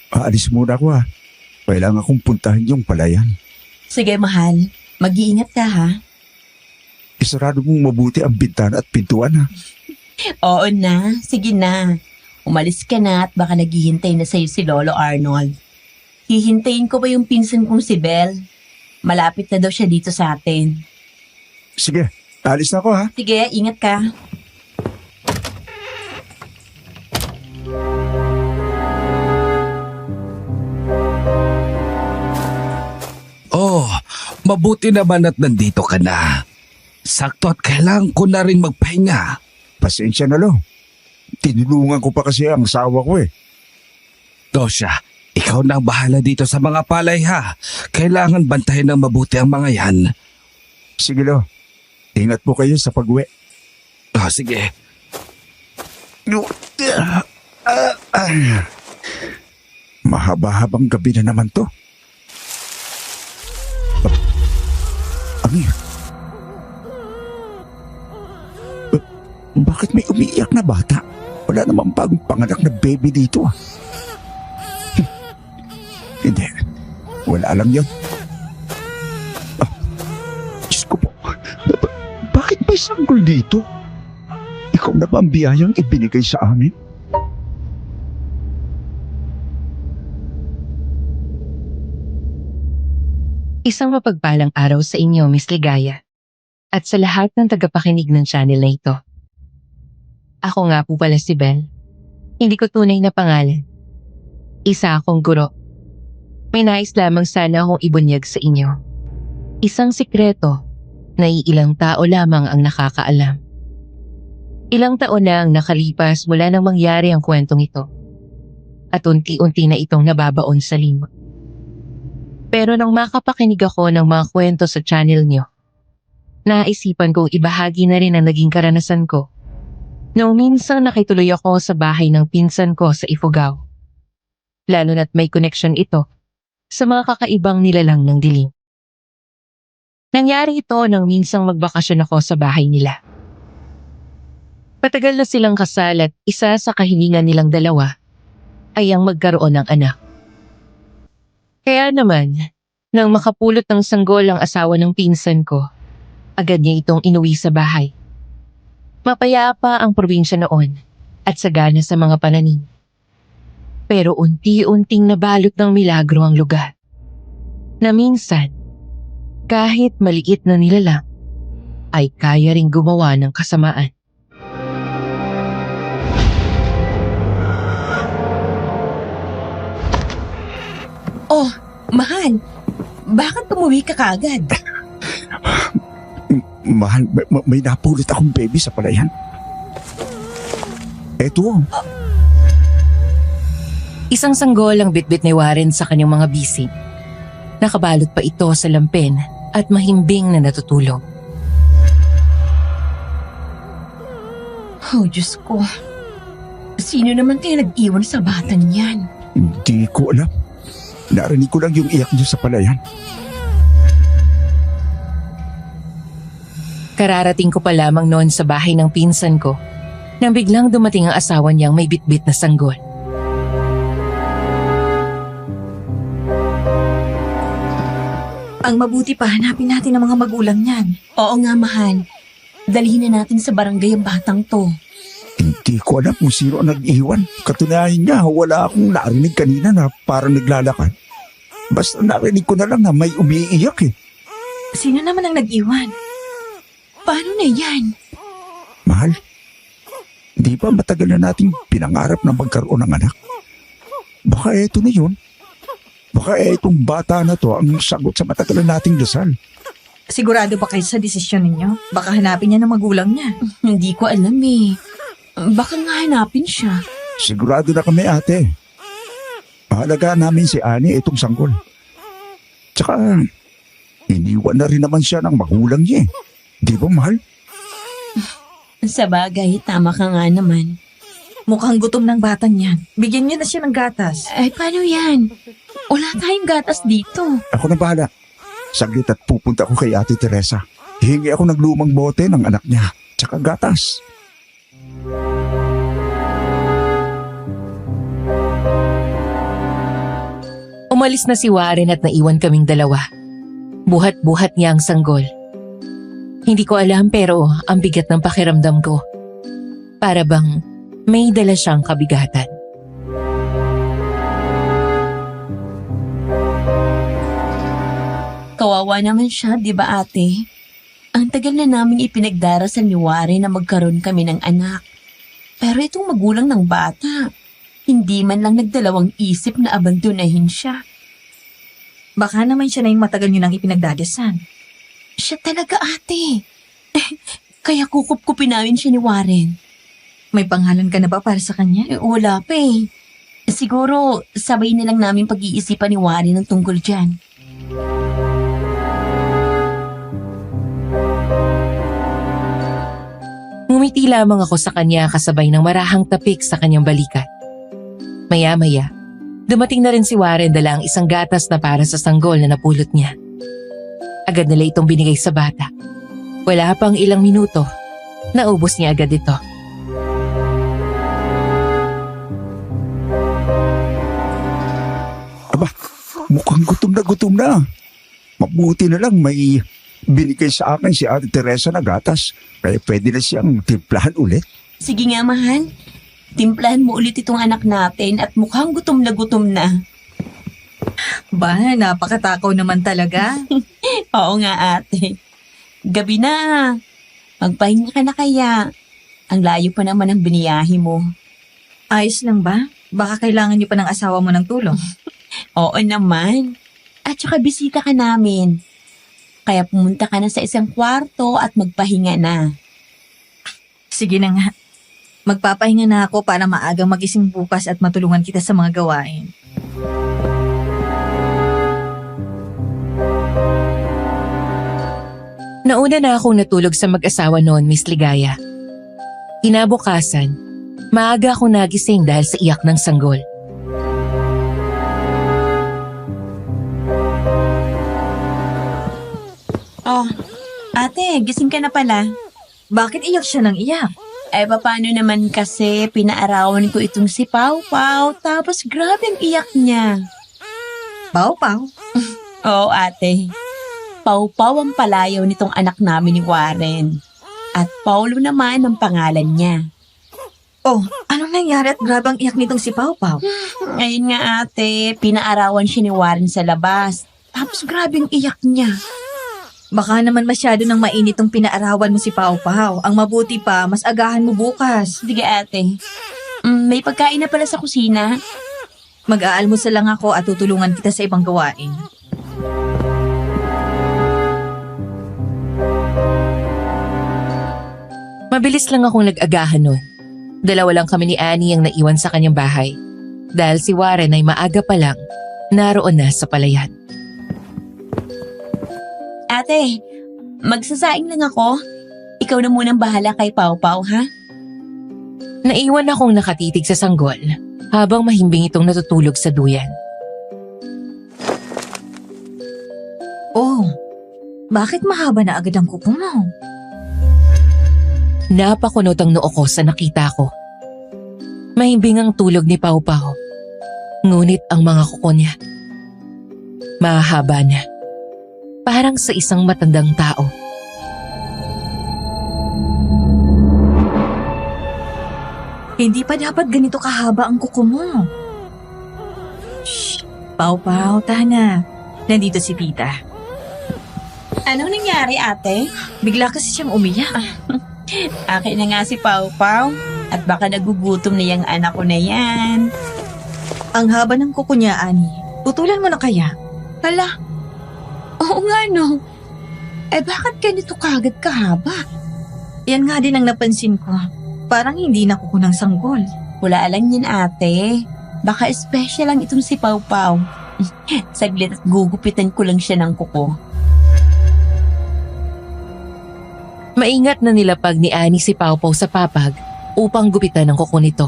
Aalis muna ako ha. Kailangan kong puntahan yung palayan. Sige, mahal. Mag-iingat ka, ha? Isarado mong mabuti ang bintana at pintuan ha. Oo na. Sige na. Umalis ka na at baka naghihintay na sa'yo si Lolo Arnold. Hihintayin ko pa yung pinsan kong si Belle. Malapit na daw siya dito sa atin. Sige, alis na ako ha. Sige, ingat ka. Oh, mabuti naman at nandito ka na. Sakto at kailangan ko na rin magpahinga. Pasensya na lo. Tinulungan ko pa kasi ang asawa ko eh. Tosya, ikaw na ang bahala dito sa mga palay ha. Kailangan bantayan ng mabuti ang mga yan. Sige lo. Ingat po kayo sa pag-uwi. Oh, sige. Mahaba-habang gabi na naman to. Ano yan? Bakit may umiiyak na bata? Wala namang bagong panganak na baby dito ah. Hindi. Wala lang yun. Diyos ko po. Bakit may sanggol dito? Ikaw na ba ang biyayang ibinigay sa amin? Isang mapagpalang araw sa inyo, Miss Ligaya, at sa lahat ng tagapakinig ng channel na ito. Ako nga po pala si Belle. Hindi ko tunay na pangalan. Isa akong guro. May nais lamang sana akong ibunyag sa inyo. Isang sikreto na iilang tao lamang ang nakakaalam. Ilang taon na ang nakalipas mula nang mangyari ang kwentong ito. At unti-unti na itong nababaon sa limot. Pero nang makapakinig ako ng mga kwento sa channel nyo, naisipan kong ibahagi na rin ang naging karanasan ko. Noong minsan nakituloy ako sa bahay ng pinsan ko sa Ifugao. Lalo na't may connection ito sa mga kakaibang nilalang ng dilim. Nangyari ito nang minsang magbakasyon ako sa bahay nila. Patagal na silang kasal at isa sa kahilingan nilang dalawa ay ang magkaroon ng anak. Kaya naman, nang makapulot ng sanggol ang asawa ng pinsan ko, agad niya itong inuwi sa bahay. Mapayapa ang probinsya noon at sagana sa mga pananim. Pero unti-unting nabalot ng milagro ang lugar. Na minsan, kahit maliit na nilalang, ay kaya ring gumawa ng kasamaan. Oh, mahal. Bakit umuwi ka kagad? Mahal, may napulot akong baby sa palayan. Eto. Isang sanggol ang bitbit ni Warren sa kanyang mga bisig. Nakabalot pa ito sa lampin at mahimbing na natutulog. Oh, Diyos ko. Sino naman kaya nag-iwan sa batang yan? Hindi ko alam. Narinig ko lang yung iyak niya sa palayan. Kararating ko pa lamang noon sa bahay ng pinsan ko nang biglang dumating ang asawa niyang may bitbit na sanggol. Ang mabuti pa, hanapin natin ang mga magulang niyan. Oo nga, mahal. Dalhin na natin sa barangay ang batang to. Hindi ko alam kung sino ang nag-iwan. Katunayan niya, wala akong narinig kanina na parang naglalakad. Basta narinig ko na lang na may umiiyak eh. Sino naman ang nag-iwan? Paano na yan? Mahal, di ba matagal na nating pinangarap na magkaroon ng anak? Baka eto na yun. Baka etong bata na to ang sagot sa matagal na nating dasal. Sigurado ba kayo sa desisyon ninyo? Baka hanapin niya ng magulang niya. Hindi ko alam eh. Baka nga hanapin siya. Sigurado na kami ate. Mahalaga namin si Ani itong sanggol. Tsaka, iniwan na rin naman siya ng magulang niya eh. Di ba mahal? Sa bagay, tama ka nga naman. Mukhang gutom ng batang yan. Bigyan niyo na siya ng gatas. Ay, paano yan? Wala tayong gatas dito. Ako na bahala. Saglit at pupunta ako kay Ate Teresa. Hihingi ako ng lumang bote ng anak niya. Tsaka gatas. Umalis na si Warren at naiwan kaming dalawa. Buhat-buhat niya ang sanggol. Hindi ko alam pero ang bigat ng pakiramdam ko. Para bang may dala siyang kabigatan. Kawawa naman siya, di ba ate? Ang tagal na naming ipinagdarasal ni Warren na magkaroon kami ng anak. Pero itong magulang ng bata, hindi man lang nagdalawang isip na abandonahin siya. Baka naman siya na yung matagal nyo nang ipinagdadasan. Siya talaga ate. Kaya kukup-kupin namin siya ni Warren. May pangalan ka na ba para sa kanya? Wala pa eh. Siguro sabay na lang namin pag-iisipan ni Warren ng tungkol dyan. Ngumiti lamang ako sa kanya kasabay ng marahang tapik sa kanyang balikat. Maya-maya, dumating na rin si Warren dala ang isang gatas na para sa sanggol na napulot niya. Agad nila itong binigay sa bata. Wala pang ilang minuto, naubos niya agad ito. Aba, mukhang gutom na. Mabuti na lang may binigay sa akin si Ate Teresa na gatas. Kaya pwede na siyang timplahan ulit. Sige nga mahal, timplahan mo ulit itong anak natin at mukhang gutom na. Ba, napakatakaw naman talaga. Oo nga ate. Gabi na. Magpahinga ka na kaya. Ang layo pa naman ang biniyahe mo. Ayos lang ba? Baka kailangan nyo pa ng asawa mo ng tulong. Oo naman. At saka bisita ka namin. Kaya pumunta ka na sa isang kwarto at magpahinga na. Sige na nga. Magpapahinga na ako para maagang magising bukas at matulungan kita sa mga gawain. Nauna na akong natulog sa mag-asawa noon, Miss Ligaya. Kinabukasan, maaga akong nagising dahil sa iyak ng sanggol. Oh, ate, gising ka na pala. Bakit iyak siya ng iyak? Ay, paano naman kasi pinaarawan ko itong si Pau Pau, tapos grabe ang iyak niya. Pau, Pau. Oo, ate. Pau Pau ang palayaw nitong anak namin ni Warren. At Paulo naman ang pangalan niya. Oh, anong nangyari at grabe ang iyak nitong si Pau, Pau? Ngayon nga ate, pinaarawan siya ni Warren sa labas. Tapos grabe ang iyak niya. Baka naman masyado nang mainit tong pinaarawan mo si Pau Pau. Ang mabuti pa, mas agahan mo bukas. Sige ate. May pagkain na pala sa kusina. Mag-aalmusal lang ako at tutulungan kita sa ibang gawain. Mabilis lang akong nag-agahan nun. Dalawa lang kami ni Annie ang naiwan sa kanyang bahay. Dahil si Warren ay maaga pa lang, naroon na sa palayan. Ate, magsasaing lang ako. Ikaw na munang bahala kay Pau Pau, ha? Naiwan akong nakatitig sa sanggol habang mahimbing itong natutulog sa duyan. Oh, bakit mahaba na agad ang kuko mo? Napakunot ang noo ko sa nakita ko. Mahimbing ang tulog ni Pau Pau. Ngunit ang mga kuko niya, mahaba na. Parang sa isang matandang tao. Hindi pa dapat ganito kahaba ang kuko mo. Shh! Pau Pau, Tana. Nandito si Tita. Anong nangyari ate? Bigla kasi siyang umiyak. Akin na nga si Pau Pau. At baka nagugutom na yung anak ko na yan. Ang haba ng kuko niya, Ani. Putulan mo na kaya? Hala, oo nga no. Eh bakit ganito kagad kahaba? Yan nga din ang napansin ko. Parang hindi na kuko ng sanggol. Wala lang yan ate. Baka special lang itong si Pau Pau. Saglit at gugupitan ko lang siya ng kuko. Maingat na nilapag ni Annie si Pau Pau sa papag upang gupitan ang kuko nito.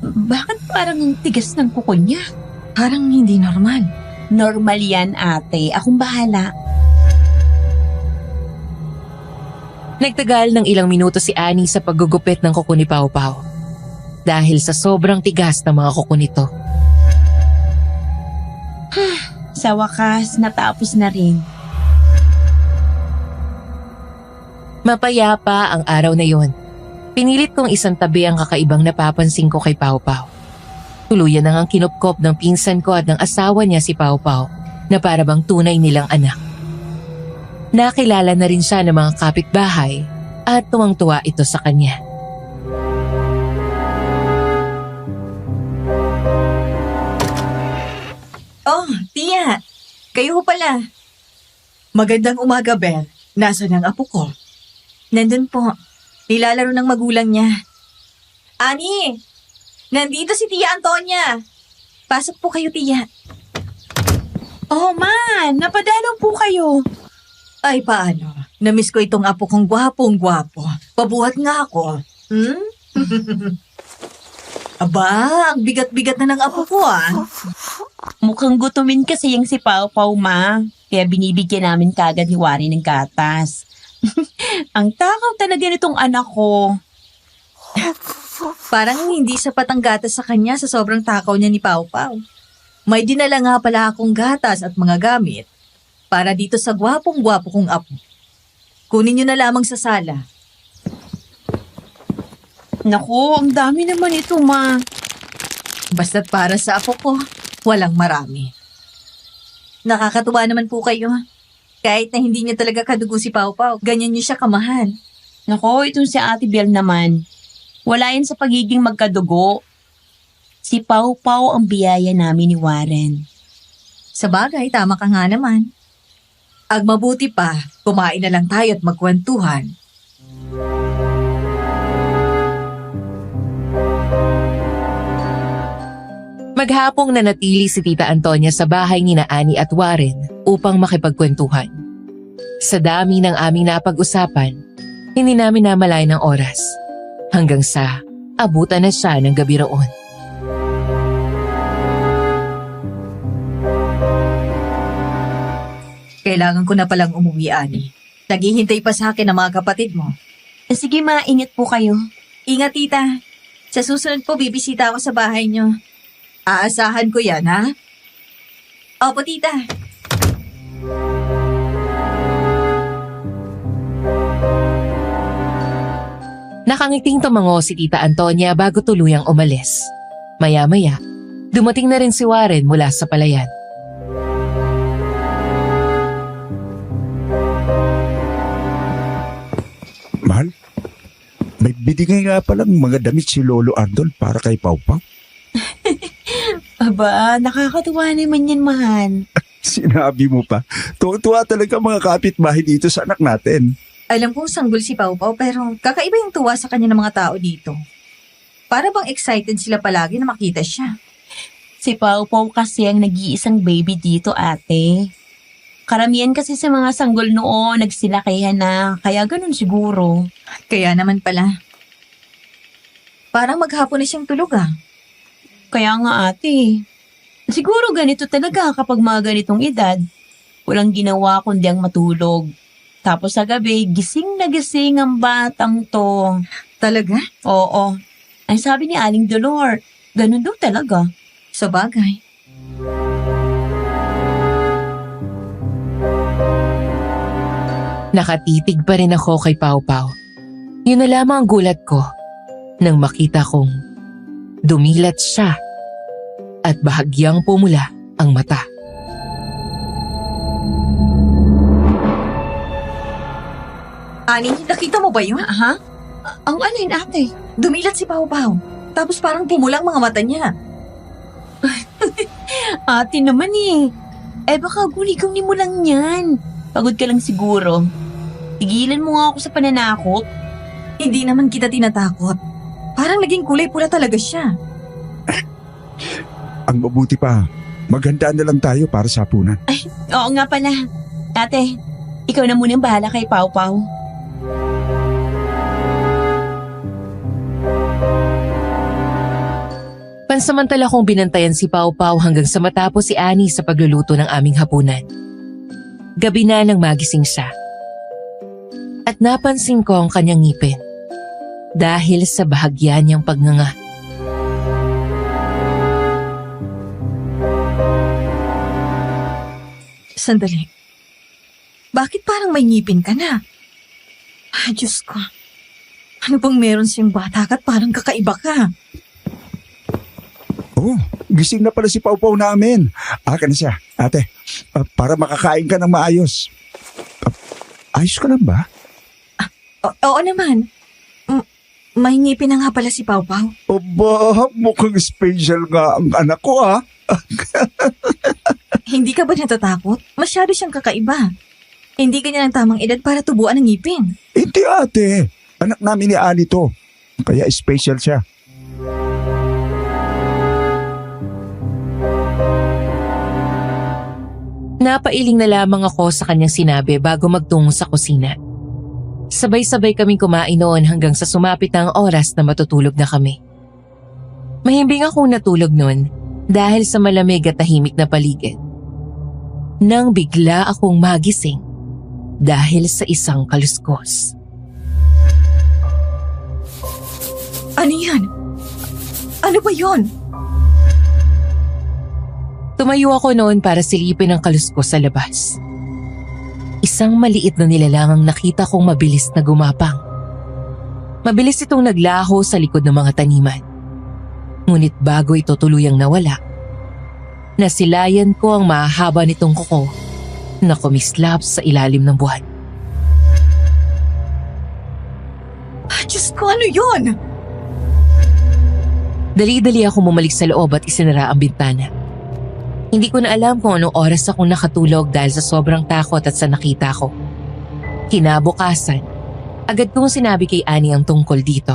Bakit parang ang tigas ng kuko niya? Parang hindi normal. Normal yan ate. Akong bahala. Nagtagal ng ilang minuto si Annie sa paggugupit ng kuko ni Pau Pau. Dahil sa sobrang tigas ng mga kuko nito. Sa wakas, natapos na rin. Mapayapa ang araw na yon. Pinilit kong isang tabi ang kakaibang napapansin ko kay Pau Pau. Tuluyan na ngang kinupkop ng pinsan ko at ng asawa niya si Pau Pau na para bang tunay nilang anak. Nakilala na rin siya ng mga kapitbahay at tuwang-tuwa ito sa kanya. Oh, Tia. Kayo ho pala. Magandang umaga, Bel. Nasaan ang apo ko? Nandun po. Nilalaro ng magulang niya. Ani! Nandito si Tia Antonia. Pasok po kayo, Tia. Oh man, napadalaw po kayo. Ay, paano? Namiss ko itong apo kong gwapong-gwapo. Pabuhat nga ako. Hmm? Aba, ang bigat-bigat na ng apo ko Mukhang gutumin kasi yung si Pau Pau, ma. Kaya binibigyan namin kagad ni Wari ng gatas. Ang takaw talaga nitong anak ko. Parang hindi sapat ang gatas sa kanya sa sobrang takaw niya ni Pau Pau. May dinala nga pala akong gatas at mga gamit para dito sa gwapong-gwapo kong apo. Kunin niyo na lamang sa sala. Naku, ang dami naman ito, ma. Basta't para sa apo ko, walang marami. Nakakatuwa naman po kayo. Kahit na hindi niya talaga kadugo si Pau Pau, ganyan niyo siya kamahal. Naku, itong si Ate Bel naman. Wala yan sa pagiging magkadugo. Si Pau Pau ang biyaya namin ni Warren. Sa bagay, tama ka nga naman. Ang mabuti pa, kumain na lang tayo at magkwentuhan. Maghapong nanatili si Tita Antonia sa bahay ni na Ani at Warren upang makipagkwentuhan. Sa dami ng aming napag-usapan, hindi namin namalayan ng oras. Hanggang sa abutan na siya ng gabi roon. Kailangan ko na palang umuwi, Ani. Naghihintay pa sa akin ang mga kapatid mo. Sige, ma, ingat po kayo. Ingat, tita. Sa susunod po, bibisita ako sa bahay niyo. Aasahan ko yan, ha? Opo, tita. Nakangiting tumango si Tita Antonia bago tuluyang umalis. Maya-maya, dumating na rin si Warren mula sa palayan. Mahal, may binigay nga palang mga damit si Lolo Arnold para kay Pau Pau. Aba, nakakatuwa naman yan, mahal. Sinabi mo pa, tuwa talaga mga kapitbahay dito sa anak natin. Alam kong sanggol si Pau Pau pero kakaiba yung tuwa sa kanya ng mga tao dito. Para bang excited sila palagi na makita siya. Si Pau Pau kasi ang nag-iisang baby dito, ate. Karamihan kasi sa mga sanggol noon, nagsilakihan na, kaya ganun siguro. Kaya naman pala. Parang maghapon na siyang tulog Kaya nga, ate. Siguro ganito talaga kapag mga ganitong edad. Walang ginawa kundi ang matulog. Tapos sa gabi, gising na gising ang batang to. Talaga? Oo. Ang sabi ni Aling Dolor, ganun daw talaga. Sa bagay. Nakatitig pa rin ako kay Pau Pau. Yun na lamang ang gulat ko nang makita kong dumilat siya at bahagyang pumula ang mata. Ani, nakita mo ba yun? Ha? Ang alin, ate? Dumilat si Pau Pau. Tapos parang pumulang mga mata niya. Ate naman eh. Baka guni-guni mo lang yan. Pagod ka lang siguro. Tigilan mo nga ako sa pananakot. Hindi naman kita tinatakot. Parang naging kulay pula talaga siya. Ang mabuti pa, maghandaan na lang tayo para sa hapunan. Oo nga pala. Ate, ikaw na muna ang bahala kay Pau Pau. Pansamantala kong binantayan si Pau Pau hanggang sa matapos si Ani sa pagluluto ng aming hapunan. Gabi na nang magising siya. At napansin ko ang kanyang ngipin dahil sa bahagya niyang pagnganga. Sandali. Bakit parang may ngipin ka na? Ay, Diyos ko. Ano bang meron siyang bata at parang kakaiba ka? Oh, gising na pala si Pau-Pau namin. Aka na siya, ate. Para makakain ka ng maayos. Ayos ka lang ba? Oo naman. May ngipin na nga pala si Pau-Pau. Aba, mukhang special nga ang anak ko Hindi ka ba natatakot? Masyado siyang kakaiba. Hindi kanya ng tamang edad para tubuan ng ngipin. Hindi ate, anak namin ni Ani to. Kaya special siya. Napailing na lamang ako sa kanyang sinabi bago magtungo sa kusina. Sabay-sabay kaming kumain noon hanggang sa sumapit na ang oras na matutulog na kami. Mahimbing akong natulog noon dahil sa malamig at tahimik na paligid. Nang bigla akong magising dahil sa isang kaluskos. Ano yan? Ano ba yon? Tumayo ako noon para silipin ang kaluskos sa labas. Isang maliit na nilalang ang nakita kong mabilis na gumapang. Mabilis itong naglaho sa likod ng mga taniman. Ngunit bago ito tuluyang nawala, nasilayan ko ang mahaba nitong kuko na kumislap sa ilalim ng buwan. Diyos ko, ano yon? Dali-dali ako bumalik sa loob at isinara ang bintana. Hindi ko na alam kung anong oras akong nakatulog dahil sa sobrang takot at sa nakita ko. Kinabukasan, agad kong sinabi kay Ani ang tungkol dito.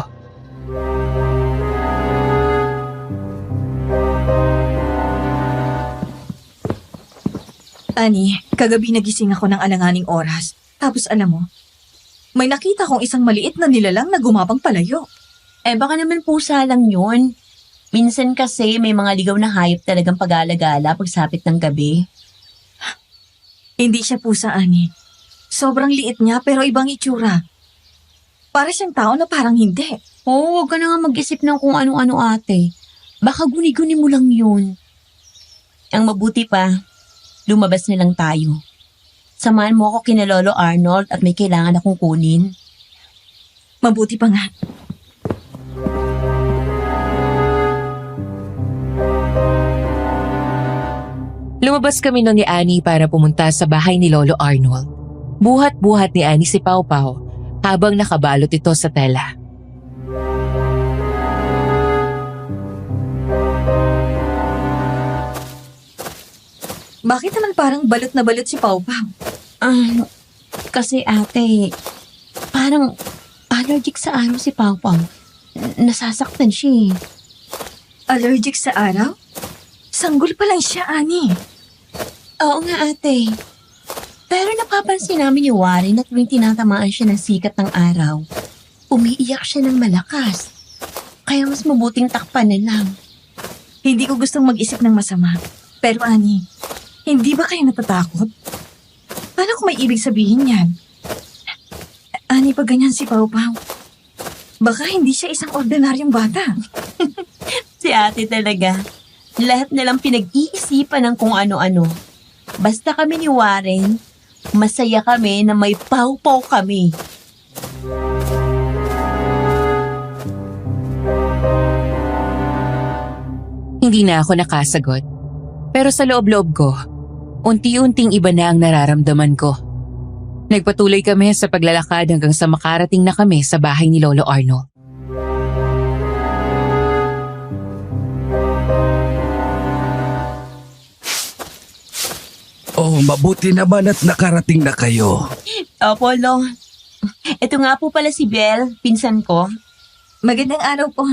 Ani, kagabi nagising ako ng alanganing oras. Tapos alam mo, may nakita kong isang maliit na nilalang na gumapang palayo. Baka naman pusa lang yun. Minsan kasi may mga ligaw na hayop talagang pag-alagala pagsapit ng gabi. Hindi siya pusa, Ani. Sobrang liit niya pero ibang itsura. Para siyang tao na parang hindi. Huwag ka na nga mag-isip ng kung ano-ano ate. Baka guni-guni mo lang yun. Ang mabuti pa, lumabas na lang tayo. Samahan mo ako kina Lolo Arnold at may kailangan akong kunin. Mabuti pa nga. Lumabas kami noon ni Ani para pumunta sa bahay ni Lolo Arnold. Buhat-buhat ni Ani si Pau-Pau habang nakabalot ito sa tela. Bakit naman parang balot na balot si Pau-Pau? Kasi ate, parang allergic sa araw si Pau-Pau. Nasasaktan siya eh. Allergic sa araw? Sanggol pa lang siya, Ani. Oo nga ate. Pero napapansin namin yung Warren na tuwing tinatamaan siya ng sikat ng araw, umiiyak siya ng malakas. Kaya mas mabuting takpan na lang. Hindi ko gustong mag-isip ng masama. Pero Ani, hindi ba kayo natatakot? Paano kung may ibig sabihin yan? Ani, pag ganyan si Pau-Pau, baka hindi siya isang ordinaryong bata. Si ate talaga. Lahat na lang pinag-iisipan ng kung ano-ano. Basta kami ni Warren, masaya kami na may Pau-Pau kami. Hindi na ako nakasagot. Pero sa loob-loob ko, unti-unting iba na ang nararamdaman ko. Nagpatuloy kami sa paglalakad hanggang sa makarating na kami sa bahay ni Lolo Arnold. Oh, mabuti naman at nakarating na kayo. Opo, Lo. Ito nga po pala si Belle, pinsan ko. Magandang araw po.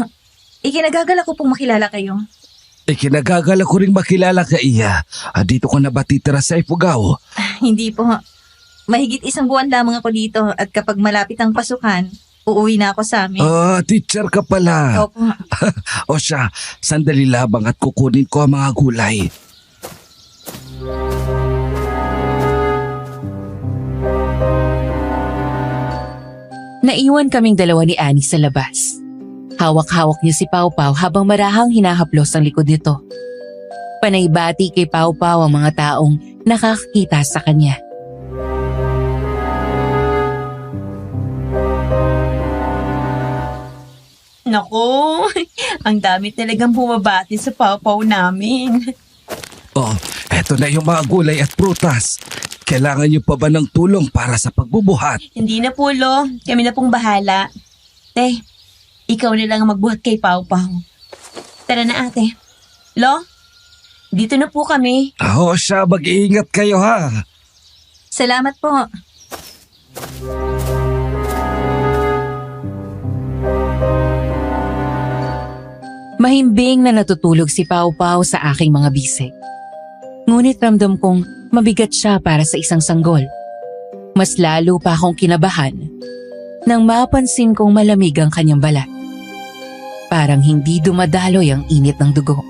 Ikinagagala ko pong makilala kayo. Ikinagagala ko rin makilala ka iya. Dito ko na ba titira sa Ifugao? Hindi po. Mahigit 1 buwan lamang ako dito at kapag malapit ang pasukan, uuwi na ako sa amin. Teacher ka pala. Opo. O siya, sandali labang at kukunin ko ang mga gulay. Naiwan kaming dalawa ni Ani sa labas. Hawak-hawak niya si Pau-Pau habang marahang hinahaplos ang likod nito. Panaybati kay Pau-Pau ang mga taong nakakakita sa kanya. Naku, ang dami talagang bumabati sa pawpaw namin. Oh, eto na yung mga gulay at prutas. Kailangan niyo pa ba ng tulong para sa pagbubuhat? Hindi na po, Lo. Kami na pong bahala. Te, ikaw na lang ang magbuhat kay Pawpaw. Tara na, ate. Lo, dito na po kami. Oo siya, mag-iingat kayo ha. Salamat po. Mahimbing na natutulog si Pau Pau sa aking mga bisig. Ngunit ramdam kong mabigat siya para sa isang sanggol. Mas lalo pa akong kinabahan nang mapansin kong malamig ang kanyang balat. Parang hindi dumadaloy ang init ng dugo.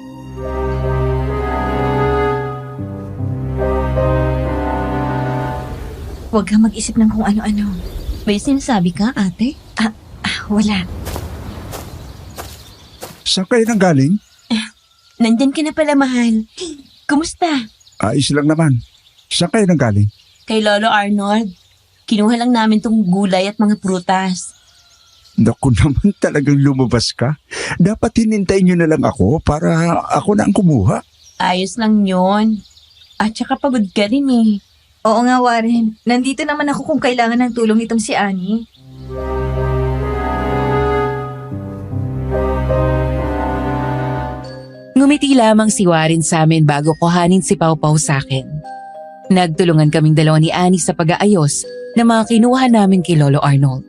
Huwag kang mag-isip ng kung ano-ano. May sinasabi ka, ate? Wala. Saan kayo nang galing? Nandyan ka na pala, mahal. Kumusta? Ayos lang naman. Saan kayo nang galing? Kay Lolo Arnold. Kinuha lang namin tong gulay at mga prutas. Naku naman talagang lumabas ka. Dapat hinintayin nyo na lang ako para ako na ang kumuha. Ayos lang yon. At saka pagod ka rin eh. Oo nga, Warren. Nandito naman ako kung kailangan ng tulong nitong si Annie. Ngumiti lamang si Warren sa amin bago kuhanin si Pau Pau sa akin. Nagtulungan kaming dalawa ni Annie sa pag-aayos na mga kinuha namin kay Lolo Arnold.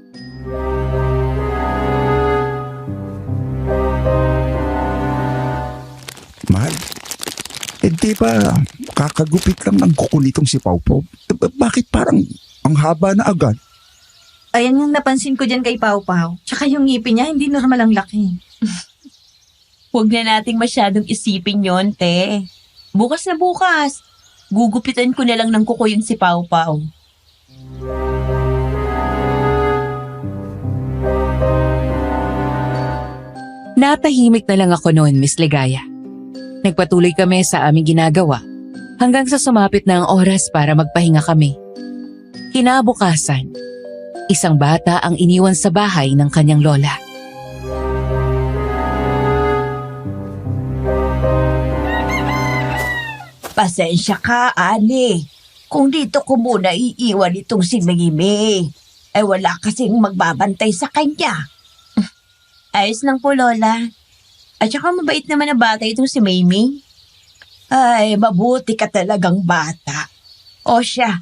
Mahal, hindi ba kakagupit lang ng kuko nitong si Pau Pau? Bakit parang ang haba na agad? Ayan yung napansin ko dyan kay Pau Pau. Tsaka yung ngipin niya, hindi normal ang laki. Huwag na nating masyadong isipin yon, te. Bukas na bukas. Gugupitan ko na lang ng kuko yun si Pawpaw. Natahimik na lang ako noon, Miss Ligaya. Nagpatuloy kami sa aming ginagawa hanggang sa sumapit na ang oras para magpahinga kami. Kinabukasan, isang bata ang iniwan sa bahay ng kanyang lola. Pasensya ka, Ani. Kung dito ko muna iiwan itong si Mimi, ay wala kasing magbabantay sa kanya. Ayos lang po, Lola. At saka mabait naman na bata itong si Mimi. Ay, mabuti ka talagang bata. O siya,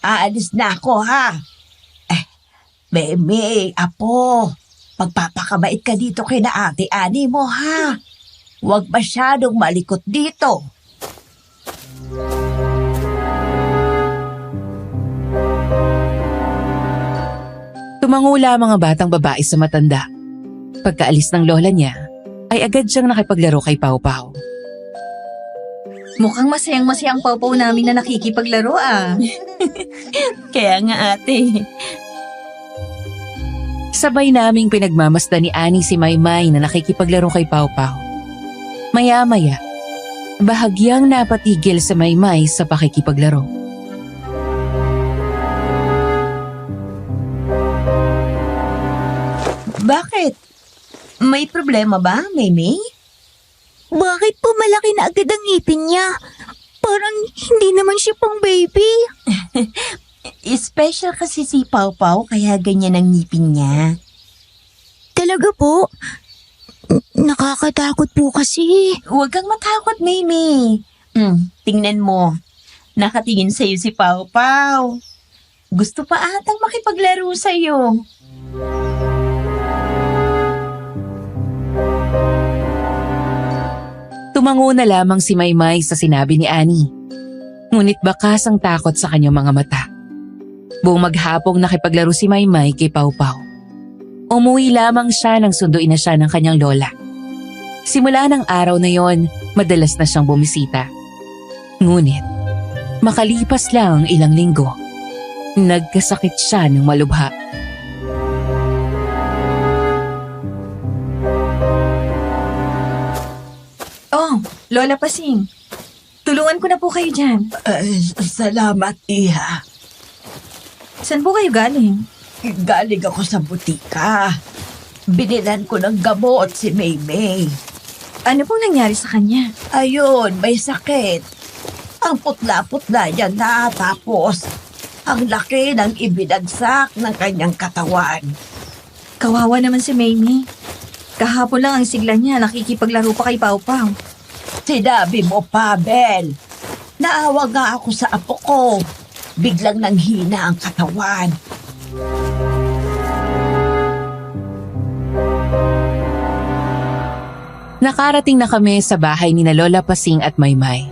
aalis na ako, ha? Mimi, apo, magpapakabait ka dito kina Ate Ani mo, ha? Huwag masyadong malikot dito. Tumango lamang ang batang babae sa matanda. Pagkaalis ng lola niya, ay agad siyang nakipaglaro kay Pau Pau. Mukhang masayang-masaya ang Pau Pau namin na nakikipaglaro ah. Kaya nga, ate. Sabay naming pinagmamasdan ni Annie si Maymay na nakikipaglaro kay Pau Pau. Maya-maya, bahagyang napatigil sa Maymay sa pakikipaglaro. Bakit? May problema ba, Mimi? Bakit po malaki na agad ang ngipin niya? Parang hindi naman siya pang baby. Special kasi si Pau Pau kaya ganyan ang ngipin niya. Talaga po? Nakakatakot po kasi. Huwag kang matakot, Mimi. Tingnan mo. Nakatingin sa'yo si Pau Pau. Gusto pa atang makipaglaro sa'yo. Tumango na lamang si Maymay sa sinabi ni Annie. Ngunit bakas ang takot sa kanyang mga mata. Buong maghapong nakipaglaro si Maymay kay Pau Pau. Umuwi lamang siya nang sunduin na siya ng kanyang lola. Simula ng araw na yon, madalas na siyang bumisita. Ngunit, makalipas lang ang ilang linggo, nagkasakit siya ng malubha. Oh, Lola Pasing. Tulungan ko na po kayo dyan. Salamat, Iha. Saan po kayo galing? Galing ako sa butika. Binilan ko ng gamot si Maymay. Ano pong nangyari sa kanya? Ayun, may sakit. Ang putla-putla niya na, tapos ang laki ng ibinagsak ng kanyang katawan. Kawawa naman si Mamie. Kahapon lang ang sigla niya, nakikipaglaro pa kay Pau Pau. Sinabi mo pa, Bel. Naawa nga ako sa apo ko. Biglang nanghina ang katawan. Nakarating na kami sa bahay ni na Lola Pasing at Maymay.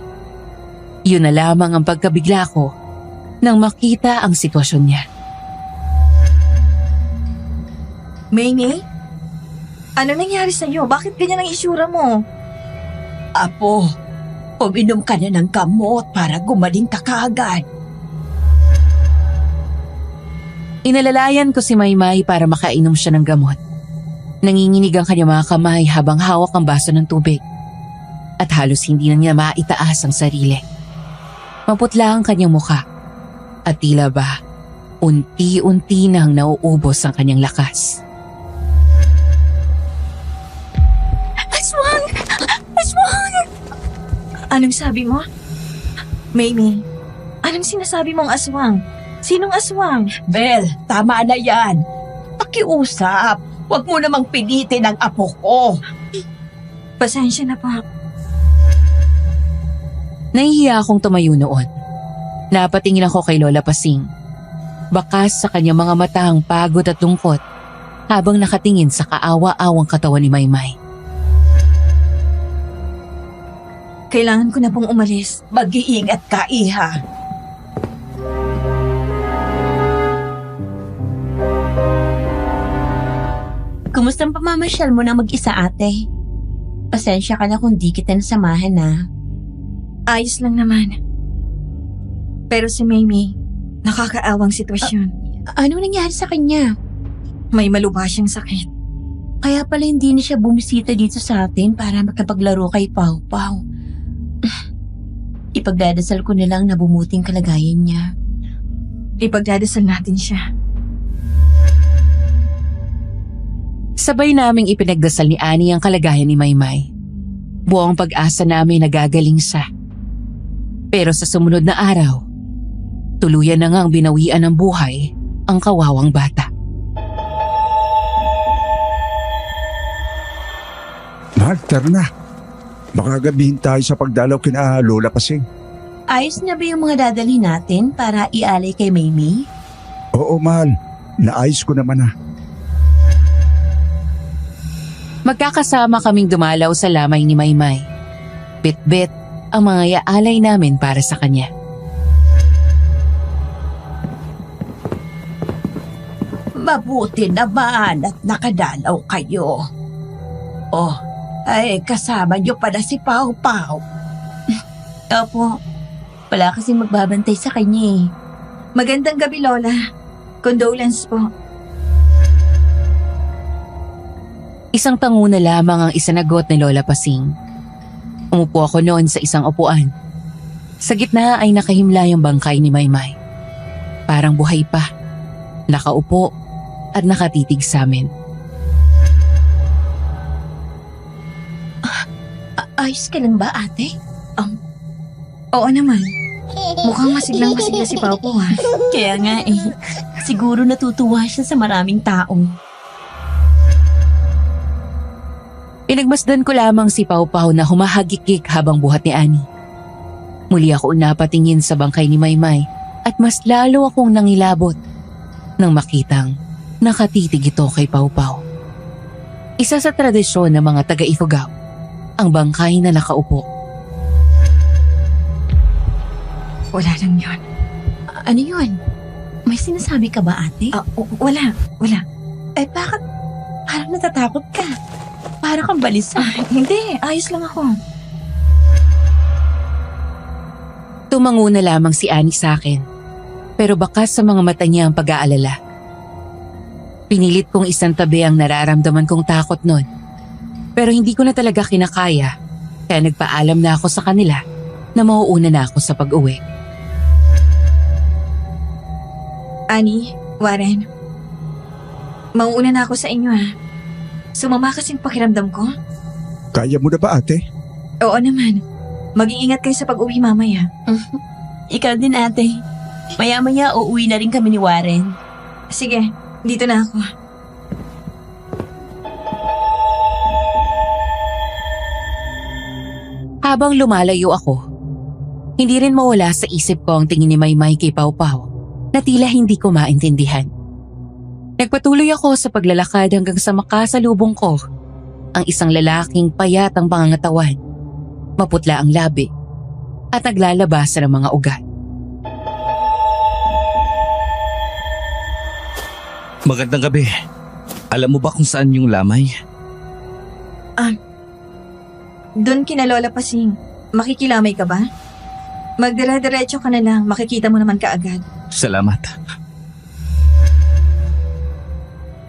Yun na lamang ang pagkabigla ko nang makita ang sitwasyon niya. Mamie? Ano nangyari sa'yo? Bakit ganyan ang isura mo? Apo, uminom ka na ng gamot para gumaling ka kaagad. Inalalayan ko si Maymay para makainom siya ng gamot. Nanginginig ang kanyang mga kamay habang hawak ang baso ng tubig. At halos hindi na niya maitaas ang sarili. Maputla ang kanyang muka. At tila ba, unti-unti nang nauubos ang kanyang lakas. Aswang! Aswang! Anong sabi mo? Mamie, anong sinasabi mong aswang? Sinong aswang? Bel, tama na yan. Pakiusap. Huwag mo namang pilitin ang apo ko. Pasensya na po. Nahihiya akong tumayo noon. Napatingin ako kay Lola Pasing. Bakas sa kanyang mga mata ang pagod at lungkot habang nakatingin sa kaawa-awang katawan ni Maymay. Kailangan ko na pong umalis. Mag-iingat ka, Iha. Kumusta ang pamamasyal mo na mag-isa, ate? Pasensya ka na kung di kita nasamahan, na. Ayos lang naman. Pero si Mamie, nakakaawang sitwasyon. Ano nangyari sa kanya? May malubha siyang sakit. Kaya pala hindi na siya bumisita dito sa atin para makapaglaro kay Pau Pau. Ipagdadasal ko na lang na bumuting kalagayan niya. Ipagdadasal natin siya. Sabay naming ipinagdasal ni Annie ang kalagayan ni Maymay. Buong pag-asa namin nagagaling siya. Pero sa sumunod na araw, tuluyan na ngang binawian ng buhay ang kawawang bata. Mahal, tara na. Baka gabihin tayo sa pagdalaw kina Lola Pasing. Ayos na ba yung mga dadalhin natin para ialay kay Mamie? Oo, mahal. Naayos ko naman na. Magkakasama kaming dumalaw sa lamay ni Maymay. Bit-bit ang mga iaalay namin para sa kanya. Mabuti naman at nakadalaw kayo. Oh, ay kasama niyo pala si Pau Pau. Opo. Wala kasing magbabantay sa kanya eh. Magandang gabi, Lola. Condolence po. Isang tango na lamang ang isanagot ni Lola Pasing. Umupo ako noon sa isang upuan. Sa gitna ay nakahimlay ang bangkay ni Maymay. Parang buhay pa. Nakaupo at nakatitig sa amin. Ayos ka lang ba, ate? Oo naman. Mukhang masiglang-masigla si Pau Pau, ha? Kaya nga eh. Siguro natutuwa siya sa maraming tao. Pinagmasdan ko lamang si Pau Pau na humahagikik habang buhat ni Annie. Muli ako napatingin sa bangkay ni Maymay at mas lalo akong nangilabot nang makitang nakatitig ito kay Pau Pau. Isa sa tradisyon ng mga taga-Ifugao, ang bangkay na nakaupo. Wala lang yun. Ano yun? May sinasabi ka ba, ate? Wala. Eh bakit parang natatakot ka? Para kang balisa. Hindi, ayos lang ako. Tumango na lamang si Annie sa akin, pero bakas sa mga mata niya ang pag-aalala. Pinilit kong isang tabi ang nararamdaman kong takot noon. Pero hindi ko na talaga kinakaya, kaya nagpaalam na ako sa kanila na mauuna na ako sa pag-uwi. Annie, Warren. Mauuna na ako sa inyo Sumama kasing pakiramdam ko. Kaya mo na ba ate? Oo naman. Mag-iingat kayo sa pag-uwi mamaya. Ikaw din ate. Maya-maya uuwi na rin kami ni Warren. Sige, dito na ako. Habang lumalayo ako, hindi rin mawala sa isip ko ang tingin ni Maymay kay Pau Pau na tila hindi ko maintindihan. Nagpatuloy ako sa paglalakad hanggang sa makasalubong ko ang isang lalaking payat ang pangangatawan, maputla ang labi, at naglalabas ng mga ugat. Magandang gabi. Alam mo ba kung saan yung lamay? Doon kina Lola Pasing. Makikilamay ka ba? Magdira-diretso ka na lang. Makikita mo naman kaagad. Salamat.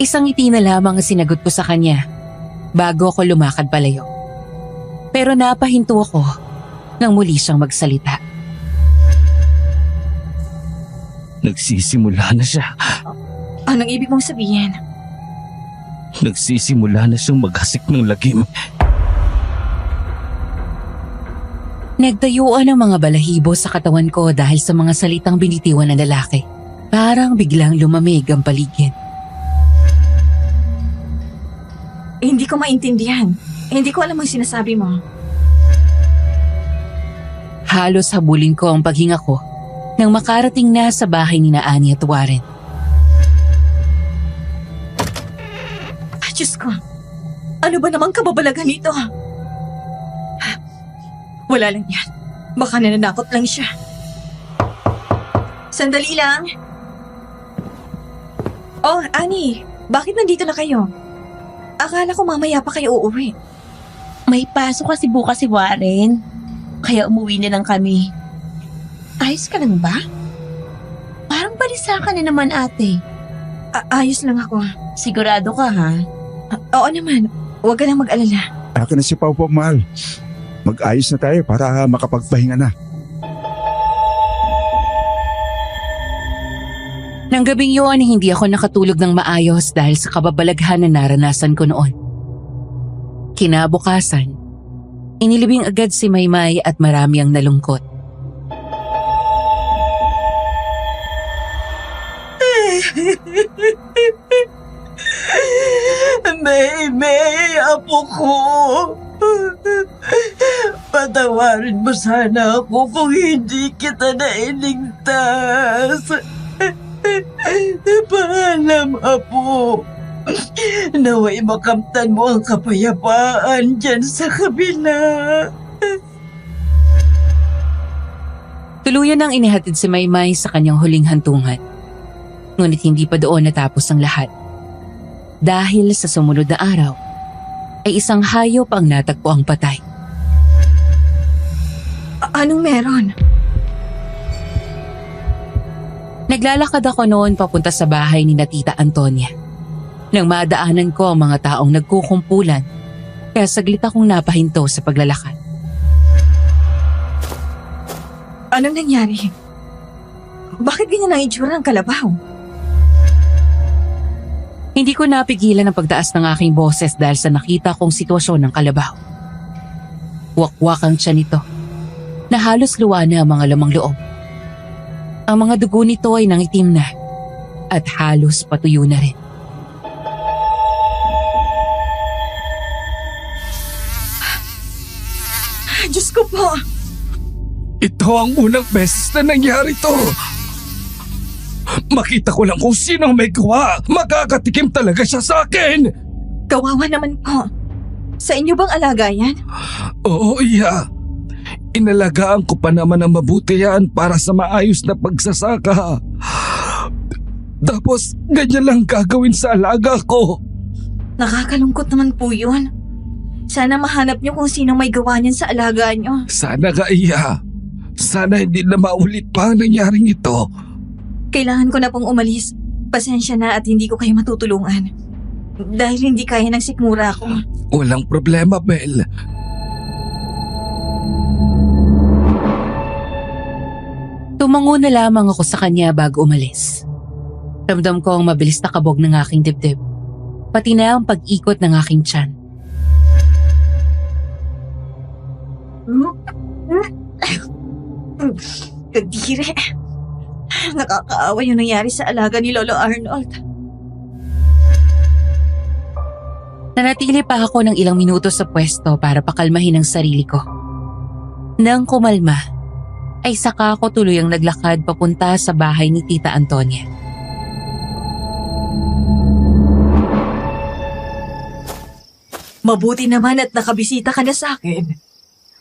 Isang ngiti na lamang ang sinagot ko sa kanya bago ako lumakad palayo. Pero napahinto ako nang muli siyang magsalita. Nagsisimula na siya. Anong ibig mong sabihin? Nagsisimula na siyang maghasik ng lagim. Nagtayuan ang mga balahibo sa katawan ko dahil sa mga salitang binitiwan ng lalaki. Parang biglang lumamig ang paligid. Hindi ko maintindihan. Hindi ko alam ang sinasabi mo. Halos habulin ko ang paghinga ko nang makarating na sa bahay ni na Annie at Warren. Diyos ko, ano ba namang kababalagan nito? Wala lang yan. Baka nananakot lang siya. Sandali lang. Oh, Annie, bakit nandito na kayo? Akala ko mamaya pa kayo uuwi. May pasok kasi bukas si Warren. Kaya umuwi na lang kami. Ayos ka lang ba? Parang balisa ka na naman ate. Ayos lang ako. Sigurado ka ha? Oo naman. Huwag ka nang mag-alala. Akin na si Pau Pau, mahal. Mag-ayos na tayo para makapagpahinga na. Nang gabing yun, hindi ako nakatulog ng maayos dahil sa kababalaghan na naranasan ko noon. Kinabukasan, inilibing agad si Maymay at marami ang nalungkot. May, apo ko. Patawarin mo sana ako kung hindi kita nailigtas. Paalam, apo. Naway makamtan mo ang kapayapaan dyan sa kabila. Tuluyan nang inihatid si Maymay sa kanyang huling hantungan. Ngunit hindi pa doon natapos ang lahat. Dahil sa sumunod na araw, ay isang hayop ang natagpo ang patay. Anong meron? Naglalakad ako noon papunta sa bahay ni na Tita Antonia. Nang madaanan ko ang mga taong nagkukumpulan, kaya saglit akong napahinto sa paglalakad. Anong nangyari? Bakit ganyan ang itsura ng kalabaw? Hindi ko napigilan ang pagtaas ng aking boses dahil sa nakita kong sitwasyon ng kalabaw. Wakwak ang tiyan nito, na halos luwa na ang mga lamang loob. Ang mga dugo nito ay nangitim na at halos patuyo na rin. Diyos ko po! Ito ang unang beses na nangyari to. Makita ko lang kung sino ang may gawa. Makakatikim talaga siya sa akin. Kawawa naman po. Sa inyo bang alaga yan? Oo, iya. Inalagaan ko pa naman ang mabuti yan para sa maayos na pagsasaka. Tapos ganyan lang gagawin sa alaga ko. Nakakalungkot naman po yun. Sana mahanap niyo kung sino may gawa niyan sa alaga niyo. Sana ka, iya. Sana hindi na maulit pa ang nangyaring ito. Kailangan ko na pong umalis. Pasensya na at hindi ko kayo matutulungan. Dahil hindi kaya ng sikmura ko. Walang problema, Bel. Tumango na lamang ako sa kanya bago umalis. Ramdam ko ang mabilis na kabog ng aking dibdib, pati na ang pag-ikot ng aking tiyan. Kadire. Nakakaawa yung nangyari sa alaga ni Lolo Arnold. Nanatili pa ako ng ilang minuto sa pwesto para pakalmahin ang sarili ko. Nang kumalma, ay saka ako tuluyang naglakad papunta sa bahay ni Tita Antonia. Mabuti naman at nakabisita ka na sa akin.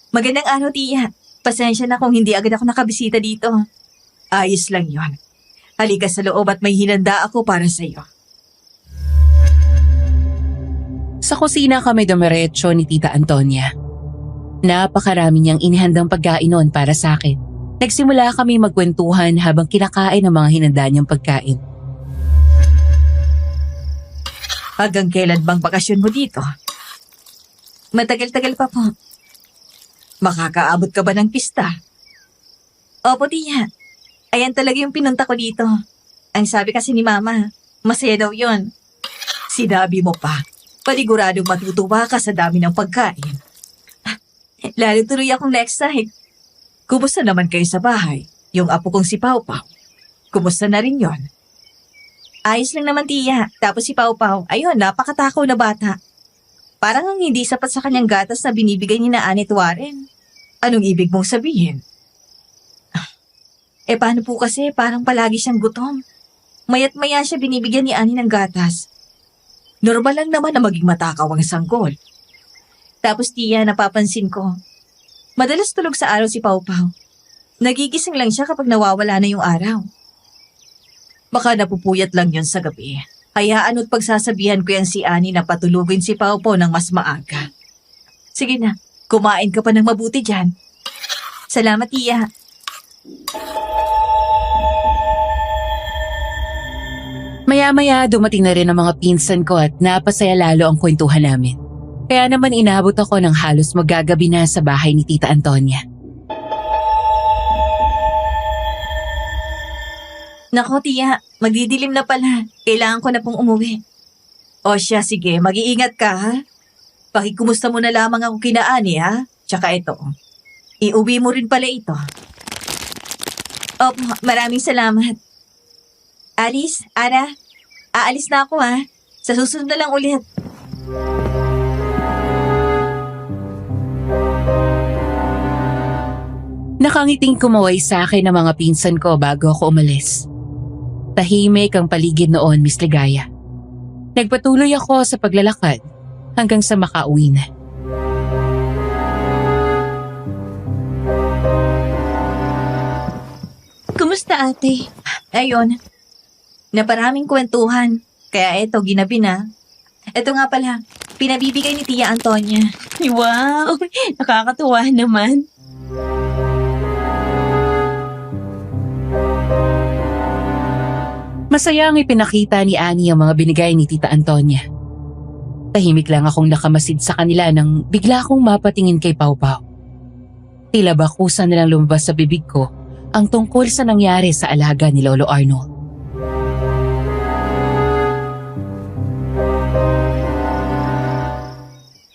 Magandang araw, Tia. Pasensya na kung hindi agad ako nakabisita dito. Ayos lang yon. Halika sa loob at may hinanda ako para sa iyo. Sa kusina kami dumiretso ni Tita Antonia. Napakarami niyang inihandang pagkain noon para sa akin. Nagsimula kami magkwentuhan habang kinakain ang mga hinanda niyang pagkain. Hanggang kailan bang bakasyon mo dito? Matagal-tagal pa po. Makakaabot ka ba ng pista? Opo, Tia. Ayan talaga yung pinunta ko dito. Ang sabi kasi ni Mama, masaya daw yun. Sinabi mo pa, paniguradong matutuwa ka sa dami ng pagkain. Lalo tuloy akong na-excite. Kumusta naman kayo sa bahay? Yung apo kong si Pau Pau. Kumusta na rin yon? Ayos lang naman, Tia. Tapos si Pau Pau, ayun, napakatakaw na bata. Parang ang hindi sapat sa kanyang gatas na binibigay ni na Anit Warren. Anong ibig mong sabihin? Paano po kasi parang palagi siyang gutom. Mayat maya siya binibigyan ni Ani ng gatas. Normal lang naman na maging matakaw ang sanggol. Tapos Tia, napapansin ko. Madalas tulog sa araw si Pau Pau. Nagigising lang siya kapag nawawala na yung araw. Baka napupuyat lang yon sa gabi. Hayaan at pagsasabihan ko yan si Ani na patulugin si Pau Pau ng mas maaga. Sige na, kumain ka pa ng mabuti dyan. Salamat, Tia. Maya-maya dumating na rin ang mga pinsan ko at napasaya lalo ang kwentuhan namin. Kaya naman inabot ako ng halos magagabi na sa bahay ni Tita Antonia. Nako, Tia, magdidilim na pala. Kailangan ko na pong umuwi. O siya, sige, mag-iingat ka, ha? Pakikumusta mo na lamang ako kina Ani, ha? Tsaka ito, iuwi mo rin pala ito. Opo, maraming salamat. Alice, Ara, aalis na ako, ha? Sa susunod na lang ulit. Nakangiting kumaway sa akin ang mga pinsan ko bago ako umalis. Tahimik ang paligid noon, Miss Ligaya. Nagpatuloy ako sa paglalakad hanggang sa makauwi na. Kumusta, ate? Ayun, naparaming kwentuhan. Kaya eto, ginabi na. Eto nga pala, pinabibigay ni Tia Antonia. Wow! Nakakatuwa naman. Masaya ang ipinakita ni Ani ang mga binigay ni Tita Antonia. Tahimik lang akong nakamasid sa kanila nang bigla akong mapatingin kay Pau Pau. Tila ba kusa nilang lumabas sa bibig ko ang tungkol sa nangyari sa alaga ni Lolo Arnold.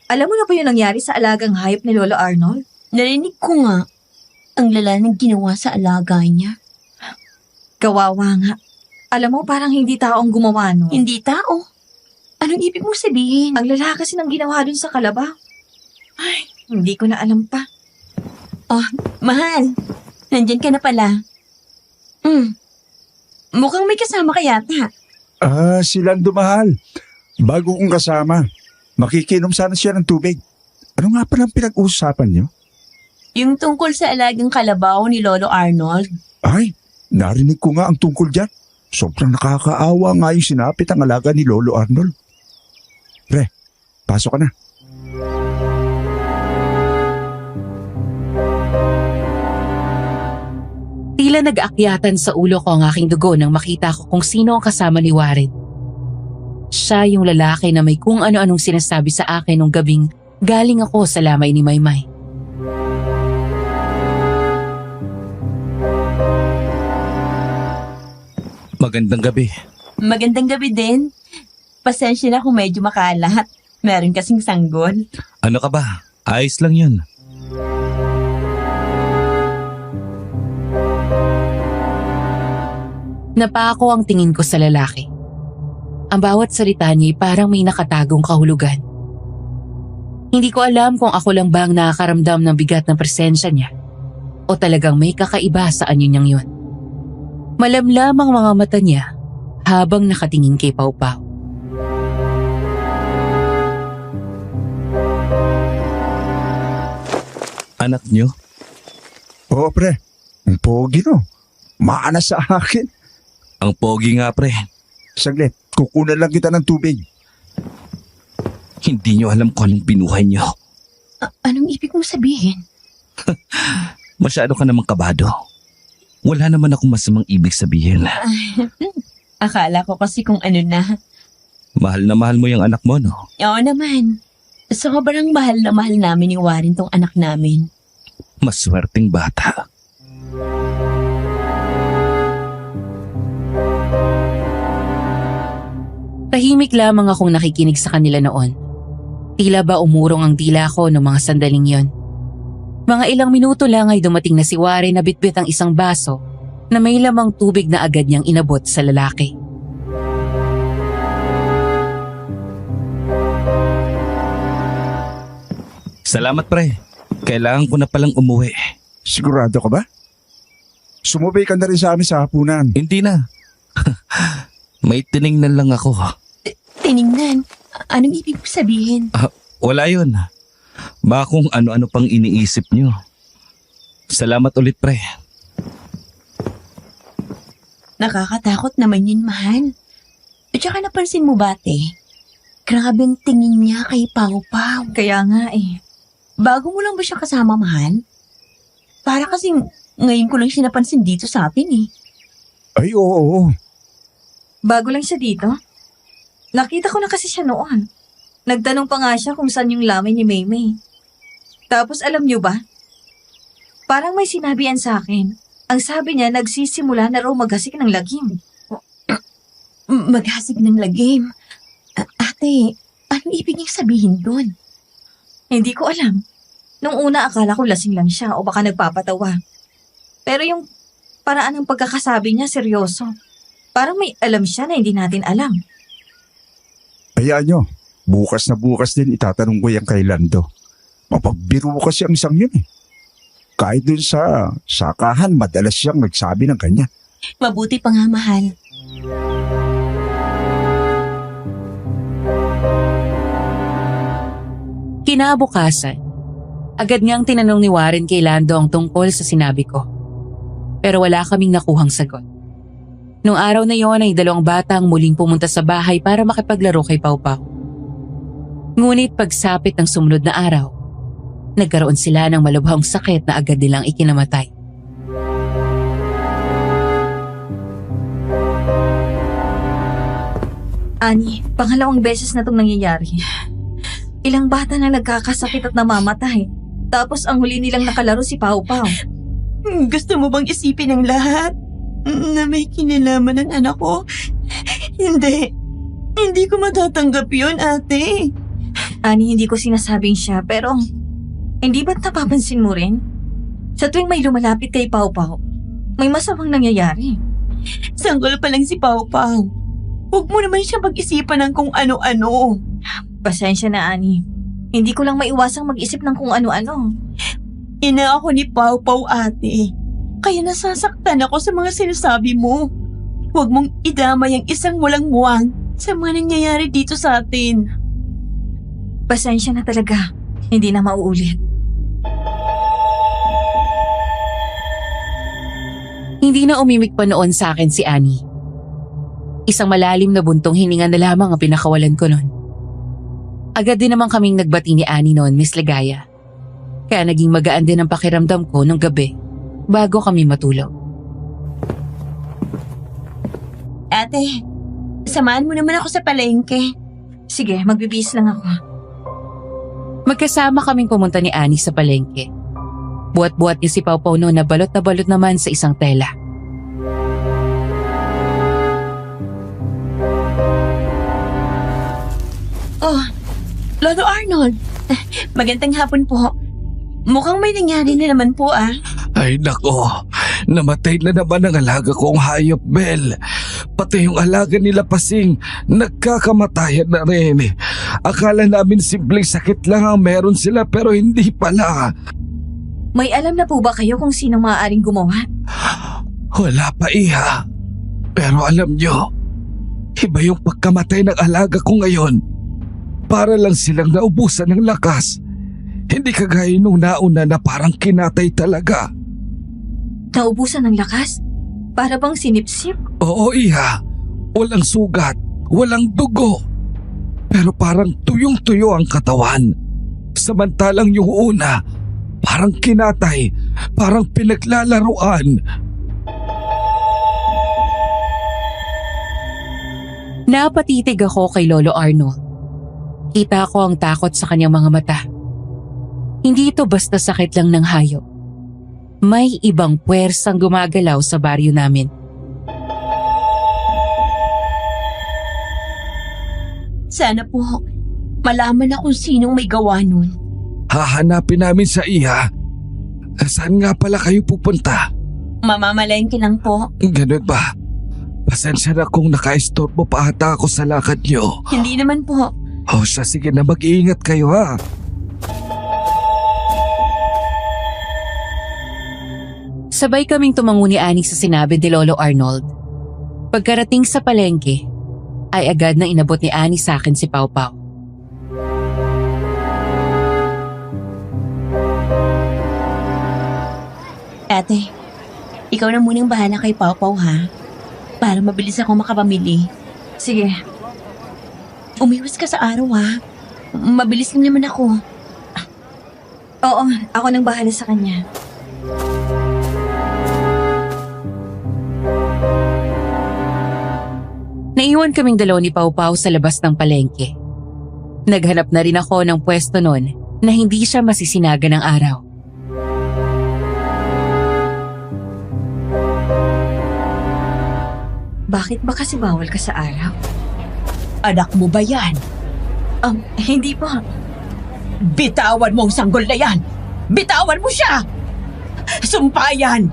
Alam mo na ba yung nangyari sa alagang hayop ni Lolo Arnold? Narinig ko nga ang lala ng ginawa sa alaga niya. Kawawa nga. Alam mo, parang hindi tao ang gumawa no. Hindi tao. Anong ibig mong sabihin? Ang lala kasi nang ginawa dun sa kalabaw. Ay, hindi ko na alam pa. Oh, mahal. Nandyan ka na pala. Mukhang may kasama ka yata. Silang dumahal. Bago kong kasama. Makikinom sana siya ng tubig. Ano nga palang pinag-uusapan niyo? Yung tungkol sa alagang kalabaw ni Lolo Arnold. Ay, narinig ko nga ang tungkol dyan. Sobrang nakakaawa nga yung sinapit ang alaga ni Lolo Arnold. Pre, pasok ka na. Tila nag-aakyatan sa ulo ko ang aking dugo nang makita ko kung sino ang kasama ni Warren. Siya yung lalaki na may kung ano-anong sinasabi sa akin nung gabing galing ako sa lamay ni Maymay. Magandang gabi. Magandang gabi din. Pasensya na kung medyo makalat. Meron kasing sanggol. Ano ka ba? Ayos lang yun. Napako ang tingin ko sa lalaki. Ang bawat salita niya ay parang may nakatagong kahulugan. Hindi ko alam kung ako lang ba ang nakakaramdam ng bigat ng presensya niya o talagang may kakaiba sa anyo niyang yun. Malamlam ang mga mata niya habang nakatingin kay Pau Pau. Anak niyo? Oo, pre. Ang pogi, no? Maana sa akin. Ang pogi nga, pre. Saglit, kukunan lang kita ng tubig. Hindi niyo alam kung anong binuhay niyo. Anong ibig mong sabihin? Masyado ka namang kabado. Wala naman akong masamang ibig sabihin. Akala ko kasi kung ano na. Mahal na mahal mo yung anak mo, no? Oo naman. Sobrang mahal na mahal namin ni Warren tong anak namin. Maswerteng bata. Tahimik lamang akong nakikinig sa kanila noon. Tila ba umurong ang dila ko noong mga sandaling yon. Mga ilang minuto lang ay dumating na si Warren na bitbit ang isang baso na may lamang tubig na agad niyang inabot sa lalaki. Salamat, pre. Kailangan ko na palang umuwi. Sigurado ka ba? Sumubay ka na rin sa amin sa hapunan. Hindi na. May tiningnan lang ako. Tiningnan. Anong ibig mong sabihin? Wala yun. Baka kung ano-ano pang iniisip niyo. Salamat ulit, pre. Nakakatakot naman yun, mahal. At saka napansin mo ba, te? Grabe ang tingin niya kay Pau Pau. Kaya nga eh. Bago mo lang ba siya kasama, mahal? Para kasing ngayon ko lang siya napansin dito sa atin eh. Ay, oo. Bago lang siya dito. Nakita ko na kasi siya noon. Nagtanong pa nga siya kung saan yung lamay ni Maymay. Tapos alam niyo ba? Parang may sinabihan sa akin. Ang sabi niya, nagsisimula na raw maghasik ng lagim. Maghasik ng lagim? Ate, anong ibig niyang sabihin doon? Hindi ko alam. Nung una akala ko lasing lang siya o baka nagpapatawa. Pero yung paraan ng pagkakasabi niya seryoso. Parang may alam siya na hindi natin alam. Hayaan nyo. Bukas na bukas din itatanong ko yan kay Lando. Mapagbiro kasi ang isang yun eh. Kahit dun sa sakahan, madalas siyang nagsabi ng kanya. Mabuti pa nga, mahal. Kinabukasan, agad niyang tinanong ni Warren kay Lando ang tungkol sa sinabi ko. Pero wala kaming nakuhang sagot. Noong araw na yon ay 2 bata ang muling pumunta sa bahay para makipaglaro kay Pau Pau. Ngunit pagsapit ng sumunod na araw, nagkaroon sila ng malubhang sakit na agad nilang ikinamatay. Ani, pangalawang beses na itong nangyayari. Ilang bata na nagkakasakit at namamatay. Tapos ang huli nilang nakalaro si Pau Pau. Gusto mo bang isipin ang lahat? Na may kinalaman ng anak ko? Hindi. Hindi ko matatanggap yun, ate. Ani, hindi ko sinasabing siya, pero hindi ba't napapansin mo rin? Sa tuwing may lumalapit kay Pau Pau, may masamang nangyayari. Sanggol pa lang si Pau Pau. Huwag mo naman siya pag-isipan ng kung ano-ano. Pasensya na, Ani. Hindi ko lang maiwasang mag-isip ng kung ano-ano. Ina ako ni Pau Pau, ate. Kaya nasasaktan ako sa mga sinasabi mo. Huwag mong idamay ang isang walang muwang sa mga nangyayari dito sa atin. Pasensya na talaga. Hindi na mauulit. Hindi na umimik pa noon sa akin si Annie. Isang malalim na buntong hininga na lamang ang pinakawalan ko noon. Agad din naman kaming nagbati ni Annie noon, Miss Ligaya. Kaya naging magaan din ang pakiramdam ko nung gabi bago kami matulog. Ate, samahan mo naman ako sa palengke. Sige, magbibihis lang ako. Magkasama kaming pumunta ni Annie sa palengke. Buhat-buhat niya si Pau Pau noon na balot naman sa isang tela. Oh, Lolo Arnold. Magandang hapon po. Mukhang may nangyari na naman po ah. Ay nako, namatay na naman ang alaga kong hayop, Bel. Pati yung alaga nila Pasing, nagkakamatayan na rin. Akala namin simpleng sakit lang ang meron sila pero hindi pala. May alam na po ba kayo kung sinong maaaring gumawa? Wala pa, Iha. Pero alam nyo, iba yung pagkamatay ng alaga ko ngayon. Para lang silang naubusan ng lakas. Hindi kagaya nung nauna na parang kinatay talaga. Naubusan ng lakas? Para bang sinipsip? Oo, Iha. Walang sugat, walang dugo. Pero parang tuyong-tuyo ang katawan. Samantalang yung una, parang kinatay, parang pinaglalaruan. Napatitig ako kay Lolo Arnold. Kita ko ang takot sa kanyang mga mata. Hindi ito basta sakit lang ng hayop. May ibang puwersang gumagalaw sa baryo namin. Sana po, malaman na kung sinong may gawa nun. Hahanapin namin sa Iha. Saan nga pala kayo pupunta? Mamamalengke lang po. Ganun ba? Pasensya na kung naka-istorbo pa ata ako sa lakad nyo. Hindi naman po. O siya, sige na, mag-iingat kayo ha. Sabay kaming tumango ni Annie sa sinabi ni Lolo Arnold. Pagkarating sa palengke, ay agad na inabot ni Annie sa akin si Pau Pau. Ate, ikaw na munang bahala kay Pau Pau ha. Para mabilis ako makapamili. Sige, Umiwas ka sa araw ha. Mabilis lang naman ako. oo, ako nang bahala sa kanya. Naiwan kaming dalaw ni Pau Pau sa labas ng palengke. Naghanap na rin ako ng pwesto noon na hindi siya masisinaga ng araw. Bakit ba kasi bawal ka sa araw? Anak mo ba yan? Hindi po. Bitawan mo ang sanggol na yan! Bitawan mo siya! Sumpayan!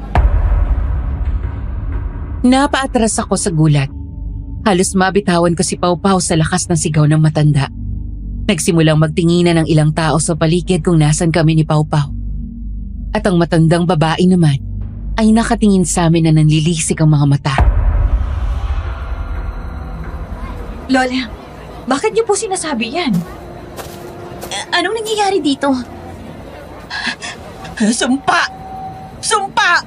Napaatras ako sa gulat. Halos mabitawan ko si Pau Pau sa lakas ng sigaw ng matanda. Nagsimulang magtinginan ng ilang tao sa paligid kung nasan kami ni Pau Pau. At ang matandang babae naman ay nakatingin sa amin na nanlilisik ang mga mata. Lola, bakit niyo po sinasabi yan? Anong nangyayari dito? Sumpa! Sumpa!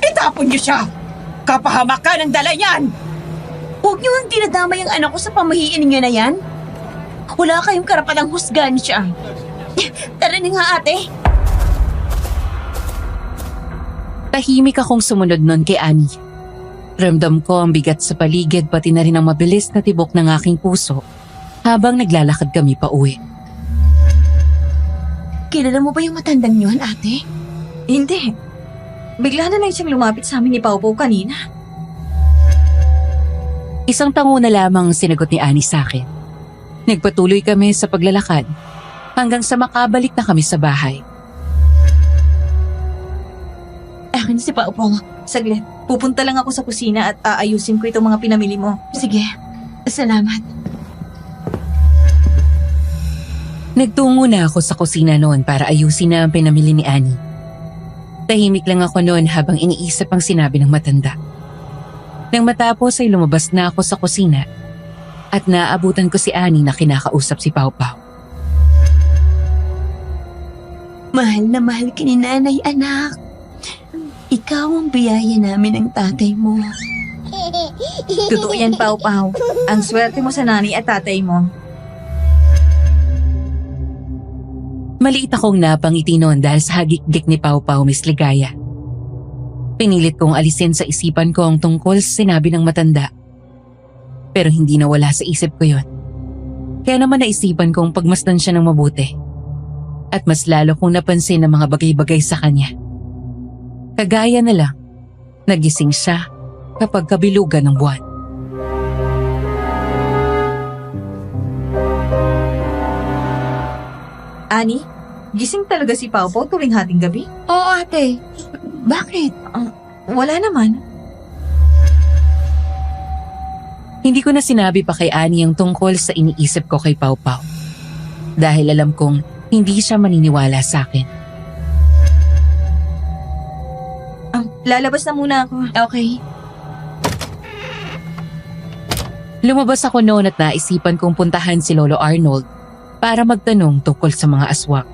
Itapon niyo siya! Kapahamakan ang dala yan! Huwag niyo ang dinadamay ang anak ko sa pamahiin niyo na yan. Wala kayong karapatang husgahan siya. Tara na nga ate. Tahimik akong sumunod nun kay Annie. Ramdam ko ang bigat sa paligid pati na rin ang mabilis na tibok ng aking puso habang naglalakad kami pa uwi. Kilala mo ba yung matandang yun, ate? Hindi. Bigla na lang siyang lumapit sa amin ni Pau Pau kanina. Isang tango na lamang ang sinagot ni Annie sa akin. Nagpatuloy kami sa paglalakad hanggang sa makabalik na kami sa bahay. Akin si Pau Pau. Saglit, pupunta lang ako sa kusina at aayusin ko itong mga pinamili mo. Sige, salamat. Nagtungo na ako sa kusina noon para ayusin na ang pinamili ni Annie. Tahimik lang ako noon habang iniisip ang sinabi ng matanda. Nang matapos ay lumabas na ako sa kusina at naabutan ko si Annie na kinakausap si Pau Pau. Mahal na mahal ka ni nanay, anak. Ikaw ang biyaya namin ng tatay mo. Totoo yan, Pau Pau. Ang swerte mo sa nanay at tatay mo. Maliit akong napangiti noon dahil sa hagik-dik ni Pau Pau, Miss Ligaya. Pinilit kong alisin sa isipan ko ang tungkol sa sinabi ng matanda. Pero hindi nawala sa isip ko yon. Kaya naman naisipan kong pagmasdan siya ng mabuti. At mas lalo kong napansin ang mga bagay-bagay sa kanya. Kagaya na lang, nagising siya kapag kabilugan ng buwan. Ani, gising talaga si Pao Pao tuwing hating gabi? Oo, ate. Bakit? Wala naman. Hindi ko na sinabi pa kay Annie ang tungkol sa iniisip ko kay Pau Pau. Dahil alam kong hindi siya maniniwala sa akin. Lalabas na muna ako. Okay. Lumabas ako noon at naisipan kong puntahan si Lolo Arnold para magtanong tungkol sa mga aswang.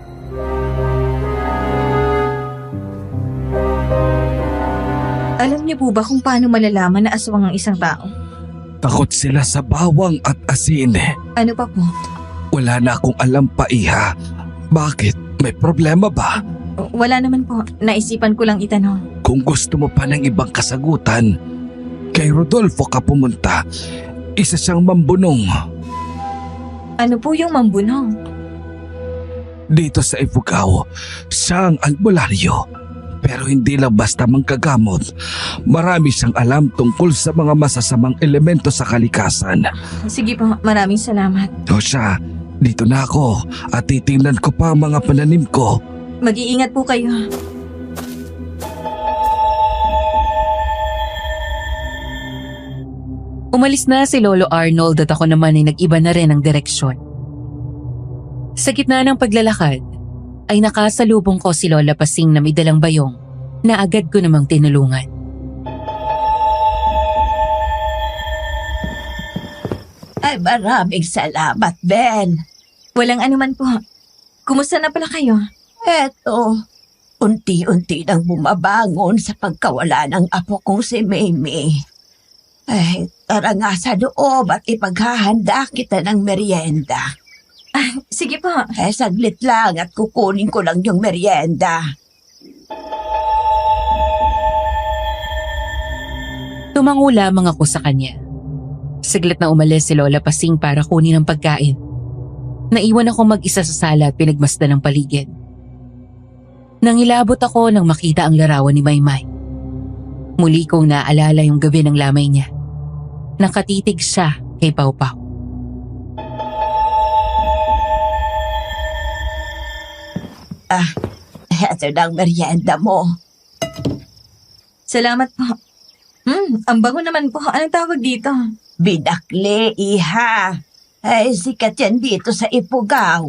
Alam niyo po ba kung paano malalaman na aswang ang isang tao? Takot sila sa bawang at asin. Ano pa po? Wala na akong alam pa, Iha. Bakit? May problema ba? Wala naman po. Naisipan ko lang itanong. Kung gusto mo pa ng ibang kasagutan, kay Rodolfo ka pumunta. Isa siyang mambunong. Ano po yung mambunong? Dito sa Ifugao, siya ang albularyo. Pero hindi lang basta manggagamot. Marami siyang alam tungkol sa mga masasamang elemento sa kalikasan. Sige po, maraming salamat. O siya, dito na ako at titingnan ko pa ang mga pananim ko. Mag-iingat po kayo. Umalis na si Lolo Arnold at ako naman ay nag-iba na rin ang direksyon. Sa gitna ng paglalakad, ay nakasalubong ko si Lola Pasing na may dalang bayong na agad ko namang tinulungan. Ay, maraming salamat, Ben. Walang anuman po. Kumusta na pala kayo? Eto, unti-unti nang bumabangon sa pagkawala ng apo kong si Mimi. Ay, tara nga sa loob at ipaghahanda kita ng merienda. Sige po. Saglit lang at kukunin ko lang yung merienda. Tumango lamang ako sa kanya. Saglit na umalis si Lola Pasing para kunin ang pagkain. Naiwan ako mag-isa sa sala at pinagmasdan ng paligid. Nangilabot ako nang makita ang larawan ni Maymay. Muli kong naalala yung gabi ng lamay niya. Nakatitig siya kay Pau Pau. Eto na ang merienda mo. Salamat po. Ang bango naman po. Anong tawag dito? Binakle, iha. Ay, sikat yan dito sa Ifugao.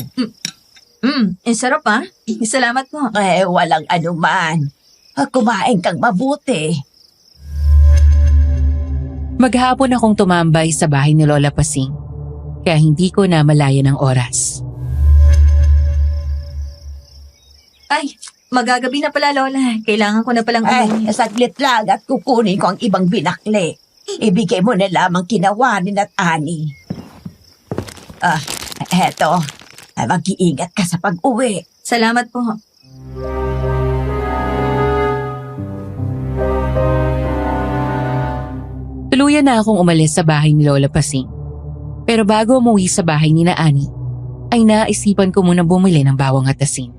Ang sarap ha. Salamat po. Walang anuman. Kumain kang mabuti. Maghapon akong tumambay sa bahay ni Lola Pasing, kaya hindi ko na malaya ng oras. Ay, magagabi na pala, Lola. Kailangan ko na palang umuwi. Saglit lang at kukunin ko ang ibang binakle. Ibigay mo na lamang kinawanin at ani. Eto. Mag-iingat ka sa pag-uwi. Salamat po. Tuluyan na akong umalis sa bahay ni Lola Pasing. Pero bago umuwi sa bahay ni na Ani, ay naisipan ko muna bumili ng bawang at asin.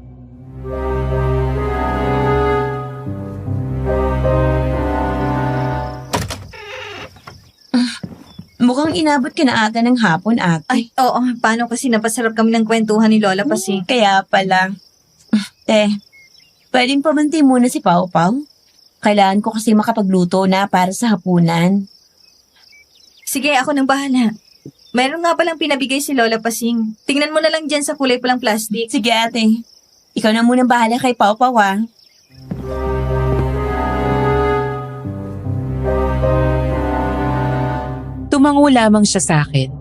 Mukhang inabot ka na ata ng hapon, ate. Ay, oo. Paano kasi napasarap kami ng kwentuhan ni Lola Pasing. Kaya pala. Pwedeng pamanti muna si Pau Pau. Kailangan ko kasi makapagluto na para sa hapunan. Sige, ako nang bahala. Meron nga palang pinabigay si Lola Pasing. Tingnan mo na lang dyan sa kulay palang plastic. Sige, ate. Ikaw na muna bahala kay Pau Pau, ha? Tumango lamang siya sa akin.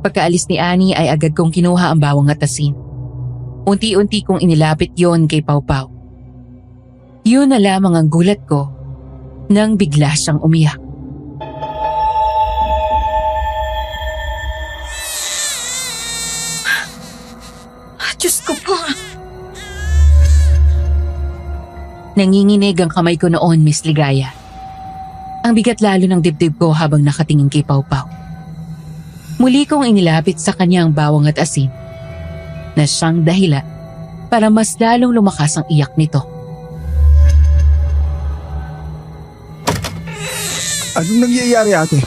Pagkaalis ni Ani ay agad kong kinuha ang bawang at asin. Unti-unti kong inilapit yon kay Pau Pau. Yun na lamang ang gulat ko nang bigla siyang umiyak. Diyos ko po. Nanginginig ang kamay ko noon, Miss Ligaya. Ang bigat lalo ng dibdib ko habang nakatingin kay Pau Pau. Muli kong inilapit sa kanya ang bawang at asin na siyang dahilan para mas lalong lumakas ang iyak nito. Anong nangyayari, ate?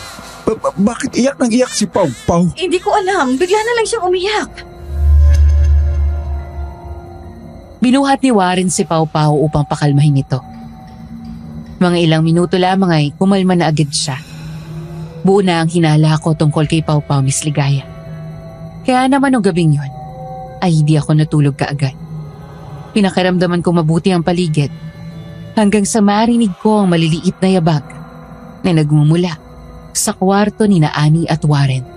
Bakit iyak nang iyak si Pau Pau? Hindi ko alam. Bigla na lang siyang umiyak. Binuhat ni Warren si Pau Pau upang pakalmahin ito. Mga ilang minuto lamang ay kumalma na agad siya. Buo na ang hinala ko tungkol kay Pau Pau, Miss Ligaya. Kaya naman nung gabing yun, ay hindi ako natulog kaagad. Pinakiramdaman ko mabuti ang paligid hanggang sa marinig ko ang maliliit na yabag na nagmumula sa kwarto ni na Annie at Warren.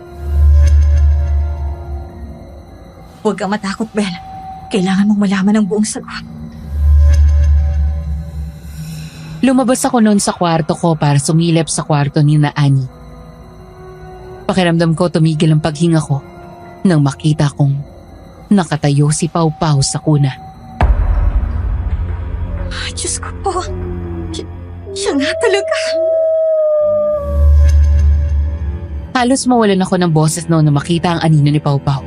Huwag kang matakot, Belle. Kailangan mong malaman ang buong sagot. Lumabas ako noon sa kwarto ko para sumilip sa kwarto ni na Annie. Pakiramdam ko tumigil ang paghinga ko nang makita kong nakatayo si Pau Pau sa kuna. Ay, Diyos ko po. Siya nga talaga. Halos mawalan ako ng boses noon na makita ang anino ni Pau Pau.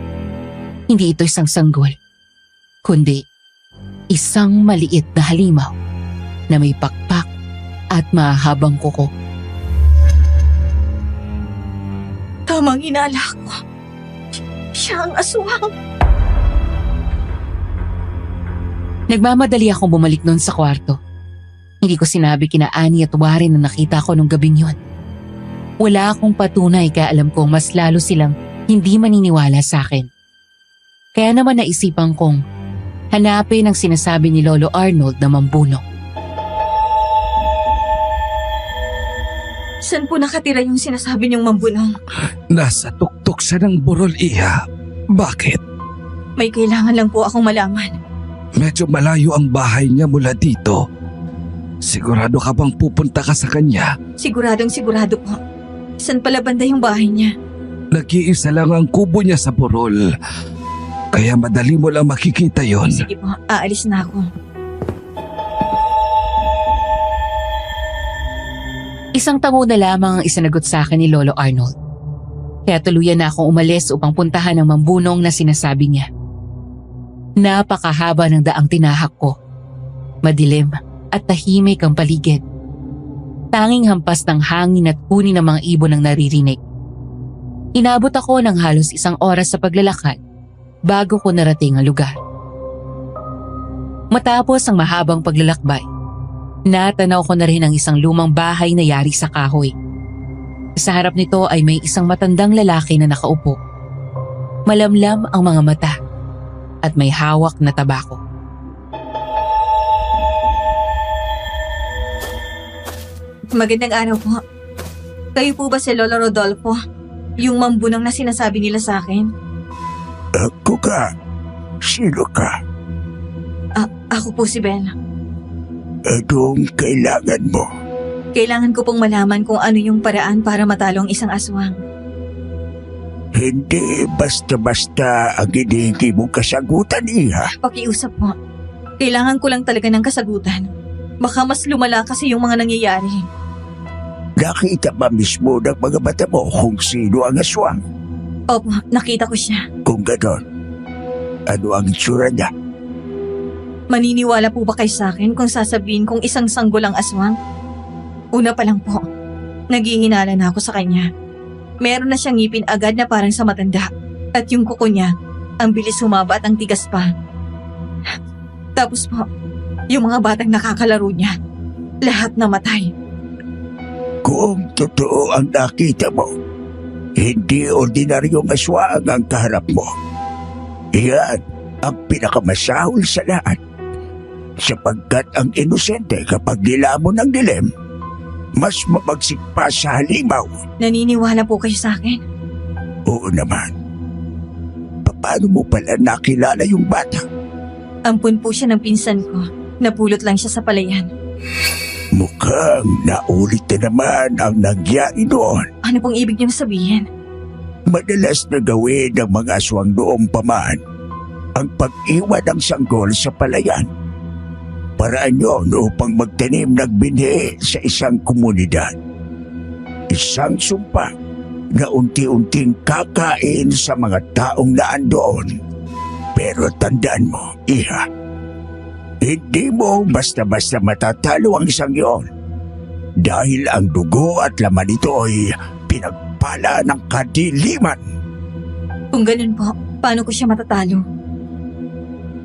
Hindi ito isang sanggol, kundi isang maliit na halimaw na may pakpak at mahabang kuko. Tamang hinala ko. Siya ang aswang. Nagmamadali akong bumalik noon sa kwarto. Hindi ko sinabi kina Annie at Warren na nakita ko nung gabing yun. Wala akong patunay kaya alam kong mas lalo silang hindi maniniwala sa akin. Kaya naman naisipan kong hanapin ang sinasabi ni Lolo Arnold na mambuno. Saan po nakatira yung sinasabi niyong mambunong? Nasa tuktok siya ng burol, Iha. Bakit? May kailangan lang po akong malaman. Medyo malayo ang bahay niya mula dito. Sigurado ka bang pupunta ka sa kanya? Siguradong sigurado po. Saan pala banda yung bahay niya? Nag-iisa lang ang kubo niya sa burol. Kaya madali mo lang makikita yon. Sige po, aalis na ako. Isang tango na lamang ang isinagot sa akin ni Lolo Arnold. Kaya tuluyan na akong umalis upang puntahan ang mambunong na sinasabi niya. Napakahaba ng daang tinahak ko. Madilim at tahimik ang paligid. Tanging hampas ng hangin at huni ng mga ibon ang naririnig. Inabot ako ng halos 1 oras sa paglalakad bago ko narating ang lugar. Matapos ang mahabang paglalakbay, natanaw ko na rin ang isang lumang bahay na yari sa kahoy. Sa harap nito ay may isang matandang lalaki na nakaupo. Malamlam ang mga mata at may hawak na tabako. Magandang araw po. Kayo po ba si Lolo Rodolfo? Yung mambunong na sinasabi nila sa akin? Ako ka? Sino ka? Ako po si Ben. Anong kailangan mo? Kailangan ko pong malaman kung ano yung paraan para matalo ang isang aswang. Hindi basta-basta ang hinihingi mong kasagutan, Iha. Pakiusap po. Kailangan ko lang talaga ng kasagutan. Baka mas lumala kasi yung mga nangyayari. Nakita ba mismo ng mga mata mo kung sino ang aswang? Opo, nakita ko siya. Kung ganon, ano ang itsura niya? Maniniwala po ba kayo sa akin kung sasabihin kong isang sanggol ang aswang? Una pa lang po, naghihinala na ako sa kanya. Meron na siyang ngipin agad na parang sa matanda. At yung kuko niya, ang bilis humaba at ang tigas pa. Tapos po, yung mga batang nakakalaro niya, lahat namatay. Kung totoo ang nakita mo, hindi ordinaryong aswang ang kaharap mo. Iyan ang pinakamasahol sa lahat. Sapagkat ang inosente kapag nilamon ng dilim, mas mabagsik pa sa halimaw. Naniniwala po kayo sa akin? Oo naman. Paano mo pala nakilala yung bata? Ampun po siya ng pinsan ko. Napulot lang siya sa palayan. Mukhang naulit na naman ang nangyari noon. Ano pong ibig niyong sabihin? Madalas na gawin ng mga aswang noong pamaan ang pag-iwan ng sanggol sa palayan. Paraan yun upang magtanim ng binhi sa isang komunidad. Isang sumpa na unti-unting kakain sa mga taong naandoon. Pero tandaan mo, Iha, hindi mo basta-basta matatalo ang isang yon. Dahil ang dugo at laman nito ay pinagpala ng kadiliman. Kung ganun po, paano ko siya matatalo?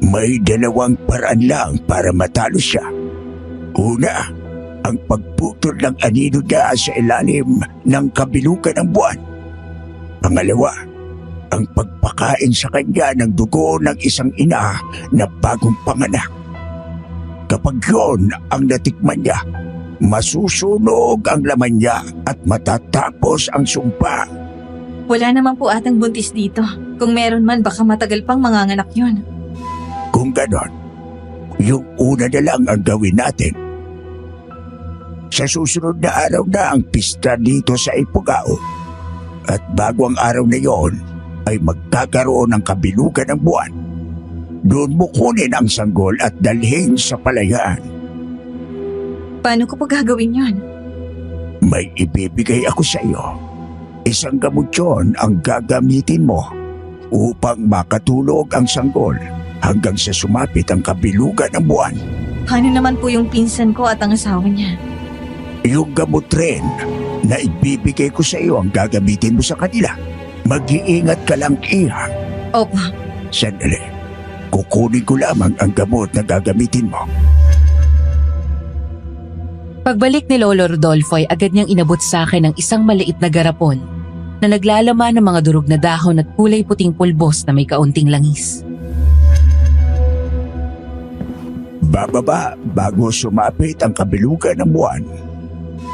May dalawang paraan lang para matalo siya. Una, ang pagputol ng anino niya sa ilalim ng kabilugan ng buwan. Pangalawa, ang pagpakain sa kanya ng dugo ng isang ina na bagong panganak. Kapag yun ang natikman niya, masusunog ang laman niya at matatapos ang sumpa. Wala naman po atang buntis dito. Kung meron man, baka matagal pang manganganak yun. Kung ganon, yung una na lang ang gawin natin. Sa susunod na araw na ang pista dito sa Ifugao. At bago ang araw na yon, ay magkakaroon ng kabilugan ng buwan. Doon mo kunin ang sanggol at dalhin sa palayan. Paano ko po gagawin yun? May ibibigay ako sa iyo. Isang gamot yun ang gagamitin mo upang makatulog ang sanggol hanggang sa sumapit ang kabilugan ng buwan. Paano naman po yung pinsan ko at ang asawa niya? Yung gamot rin na ibibigay ko sa iyo ang gagamitin mo sa kanila. Mag-iingat ka lang, Iha. Opo. Sandali. Kukunin ko lamang ang gamot na gagamitin mo. Pagbalik ni Lolo Rodolfo ay agad niyang inabot sa akin ang isang maliit na garapon na naglalaman ng mga durog na dahon at kulay puting pulbos na may kaunting langis. Bababa bago sumapit ang kabilugan ng buwan.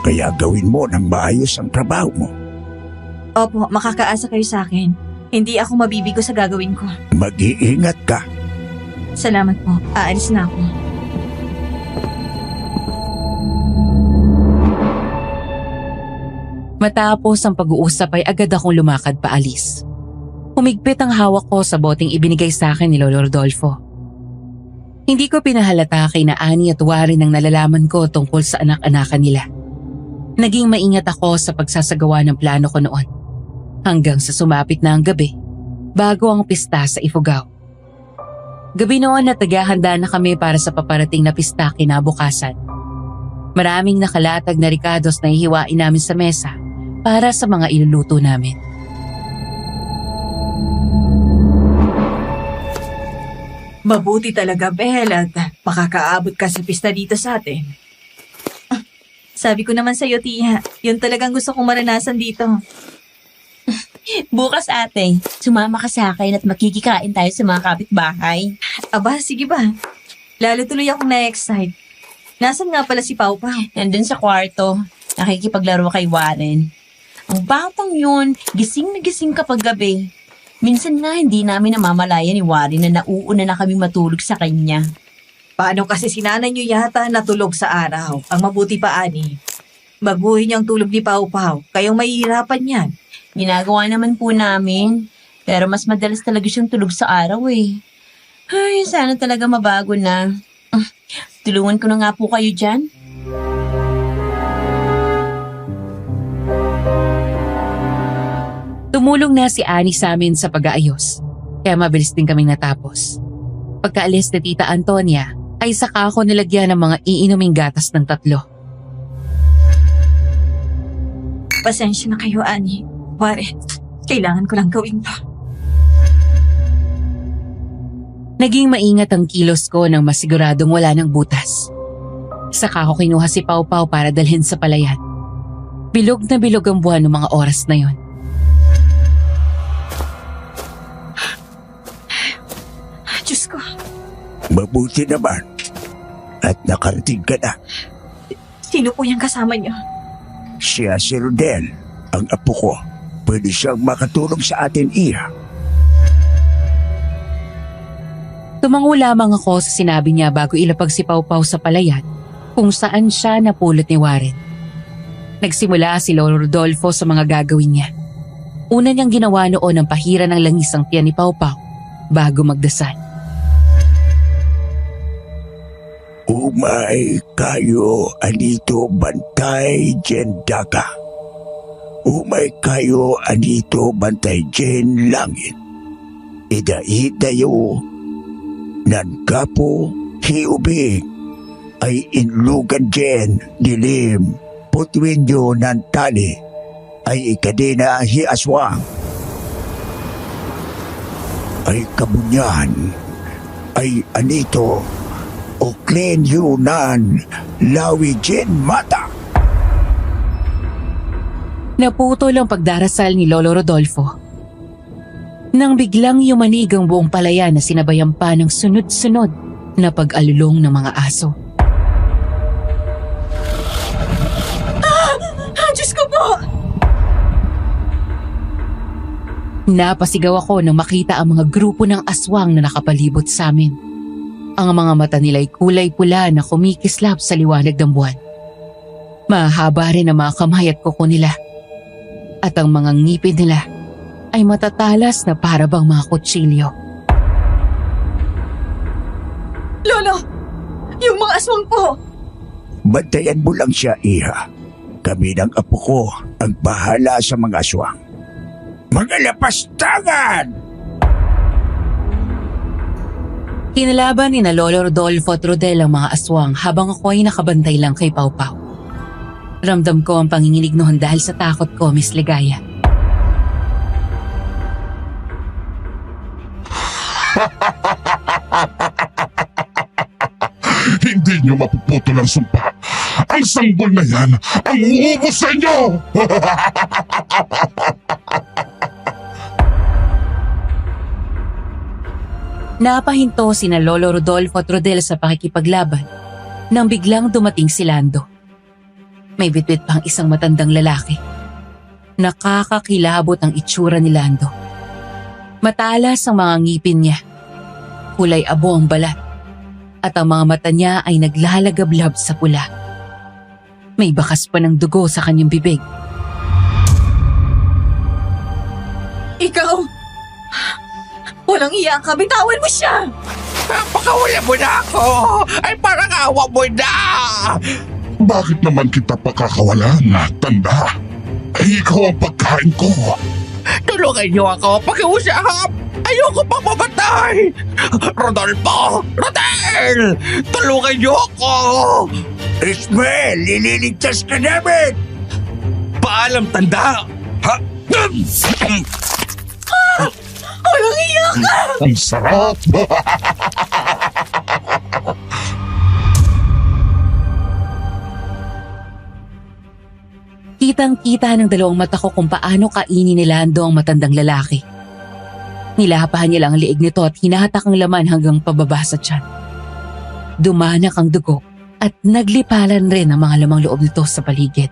Kaya gawin mo ng maayos ang trabaho mo. Opo, makakaasa kayo sa akin. Hindi ako mabibigo sa gagawin ko. Mag-iingat ka. Salamat po. Aalis na ako. Matapos ang pag-uusap ay agad akong lumakad paalis. Humigpit ang hawak ko sa boteng ibinigay sa akin ni Lolo Rodolfo. Hindi ko pinahalata kay na Ani at Warren ang nalalaman ko tungkol sa anak-anakan nila. Naging maingat ako sa pagsasagawa ng plano ko noon. Hanggang sa sumapit na ang gabi, bago ang pista sa Ifugao. Gabi noon at naghahanda na kami para sa paparating na pista kinabukasan. Maraming nakalatag na ricados na ihiwain namin sa mesa para sa mga iluluto namin. Mabuti talaga, Belle, at makakaabot ka sa pista dito sa atin. Sabi ko naman sa'yo, Tia, yun talagang gusto kong maranasan dito. Bukas ate, sumama ka sa akin at makikikain tayo sa mga kapitbahay. Aba, sige ba? Lalo tuloy akong na-excite. Nasaan nga pala si Pau Pau? Nandun sa kwarto, nakikipaglaro kay Warren. Ang batang yun, gising na gising kapag gabi. Minsan nga hindi namin namamalaya ni Warren na nauuna na kami matulog sa kanya. Paano kasi sinanay niyo yata natulog sa araw? Ang mabuti pa, Ani. Baguhin niyo ang tulog ni Pau Pau. Kayong mahihirapan yan. Ginagawa naman po namin, pero mas madalas talaga siyang tulog sa araw eh. Ay, sana talaga mabago na. Tulungan ko na nga po kayo dyan. Tumulong na si Ani sa amin sa pag-aayos, kaya mabilis din kaming natapos. Pagkaalis ni Tita Antonia, ay saka ako nilagyan ng mga iinuming gatas ng 3. Pasensya na kayo, Ani. Warren, kailangan ko lang gawin to. Naging maingat ang kilos ko nang masiguradong wala ng butas. Saka ako kinuha si Pau Pau para dalhin sa palayan. Bilog na bilog ang buwan ng mga oras na yon. Diyos ko. Mabuti naman. At nakarating ka na. Sino po yung kasama niyo? Siya si Rodel, ang apo ko. Pwede siyang makatulong sa atin, Iha. Tumango lamang ako sa sinabi niya bago ilapag si Pau Pau sa palayan kung saan siya napulot ni Warren. Nagsimula si Lolo Rodolfo sa mga gagawin niya. Una niyang ginawa noon ang pahira ng langis ang tiyan ni Pau Pau bago magdasal. Umay kayo anito bantay jen daga. Umay kayo anito bantay jen langit. Ida-idayo nan kapo hiubing ay inlugan jen dilim. Putwin nyo nan tali ay ikadena hi aswang. Ay kabunyan ay anito o Klen Yunan Lawi Jin Mata. Naputol ang pagdarasal ni Lolo Rodolfo. Nang biglang yumanig ang buong palayan na sinabayan pa ng sunod-sunod na pag-alulong ng mga aso. Diyos ko po! Napasigaw ako nang makita ang mga grupo ng aswang na nakapalibot sa amin. Ang mga mata nila'y kulay pula na kumikislap sa liwanag ng buwan. Mahaba rin ang mga kamay at kuko nila. At ang mga ngipin nila ay matatalas na para bang mga kutsilyo. Lolo! Yung mga aswang po! Bantayan mo lang siya, Iha. Kami ng apo ko ang bahala sa mga aswang. Mga lapastangan! Kinalaban ni na Lolo Rodolfo at Rodel ang mga aswang habang ako ay nakabantay lang kay Pau Pau. Ramdam ko ang panginginig noon dahil sa takot ko, Miss Ligaya. Hindi nyo mapuputol ang sumpa. Ang sanggol na yan ang uubos sa inyo! Napahinto sina Lolo Rodolfo at Rodel sa pakikipaglaban nang biglang dumating si Lando. May bitbit pang isang matandang lalaki. Nakakakilabot ang itsura ni Lando. Matalas ang mga ngipin niya. Kulay abo ang balat. At ang mga mata niya ay naglalagablab sa pula. May bakas pa ng dugo sa kanyang bibig. Ikaw! Walang iya ka, bitawan mo siya! Pakawala mo na ako! Ay parang awa mo na! Bakit naman kita pakakawalan, tanda? Ay, ikaw ang pagkain ko. Tulungan niyo ako pakiusap! Ayoko pang mamatay! Rodolfo! Rodel! Tulungan niyo ako! Ismael, lililigtas ka namin! Paalam, tanda! Ha? Walang iya ka! Ang sarap! Kitang-kita ng dalawang mata ko kung paano kainin ni Lando ang matandang lalaki. Nilahapahan niya lang ang liig nito at hinahatak ang laman hanggang pababa sa tiyan. Dumanak ang dugo at naglipalan rin ang mga lamang loob nito sa paligid.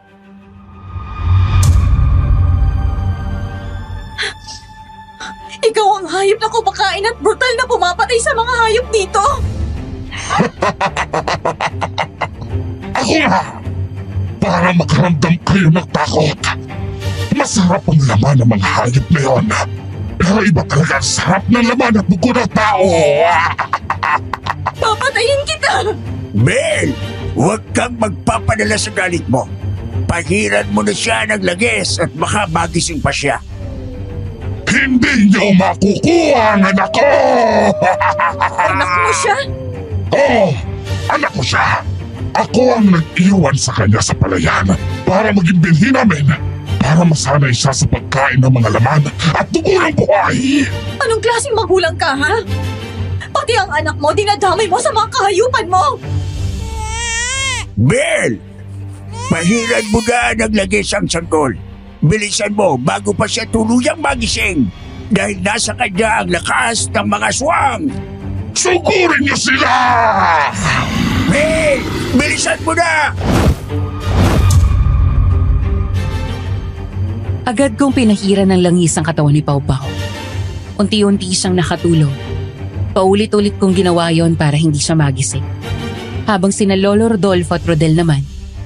Ikaw ang hayop na kumakain at brutal na pumapatay sa mga hayop dito! Ako na! Para makaramdam kayo ng takot. Masarap ang laman ng mga hayop na yon. Pero iba talaga ang sarap ng laman at dugo ng tao. Papatayin kita! Mel, huwag kang magpapadala sa galit mo. Pahiran mo na siya ng lagis at baka magising pa siya. Hindi niyo makukuha ang anak ko! Anak mo siya? Oo, anak ko siya. Ako ang nag-iwan sa kanya sa palayan para maging binhi namin. Para masanay siya sa pagkain ng mga laman at dugo ng buhay. Anong klaseng magulang ka, ha? Pati ang anak mo, dinadamay mo sa mga kahayupan mo! Mel, pahiran mo na ng lagis ang sanggol. Bilisan mo bago pa siya tuluyang magising dahil nasa kanya ang lakas ng mga aswang. Sugurin niyo sila! Mel, bilisan mo na! Agad kong pinahiran ng langis ang katawan ni Pau Pau. Unti-unti siyang nakatulog. Paulit-ulit kong ginawa yon para hindi siya magising. Habang sina Lolo Rodolfo at Rodel naman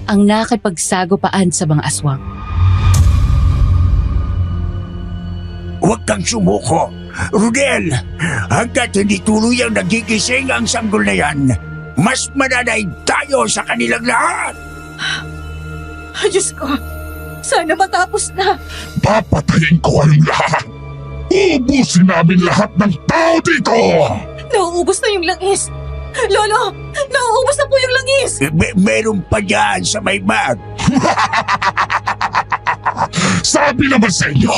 ang nakipagsagupaan sa mga aswang. Huwag kang sumuko. Rodel, hanggat hindi tuluyang nagigising ang sanggol na yan, mas mananaig tayo sa kanilang lahat. Ay, Diyos ko! Sana matapos na! Papatayin ko kayong lahat! Uubusin namin lahat ng tao dito! Nauubos na yung langis! Lolo! Nauubos na po yung langis! Meron pa dyan sa may bag. Sabi naman sa inyo,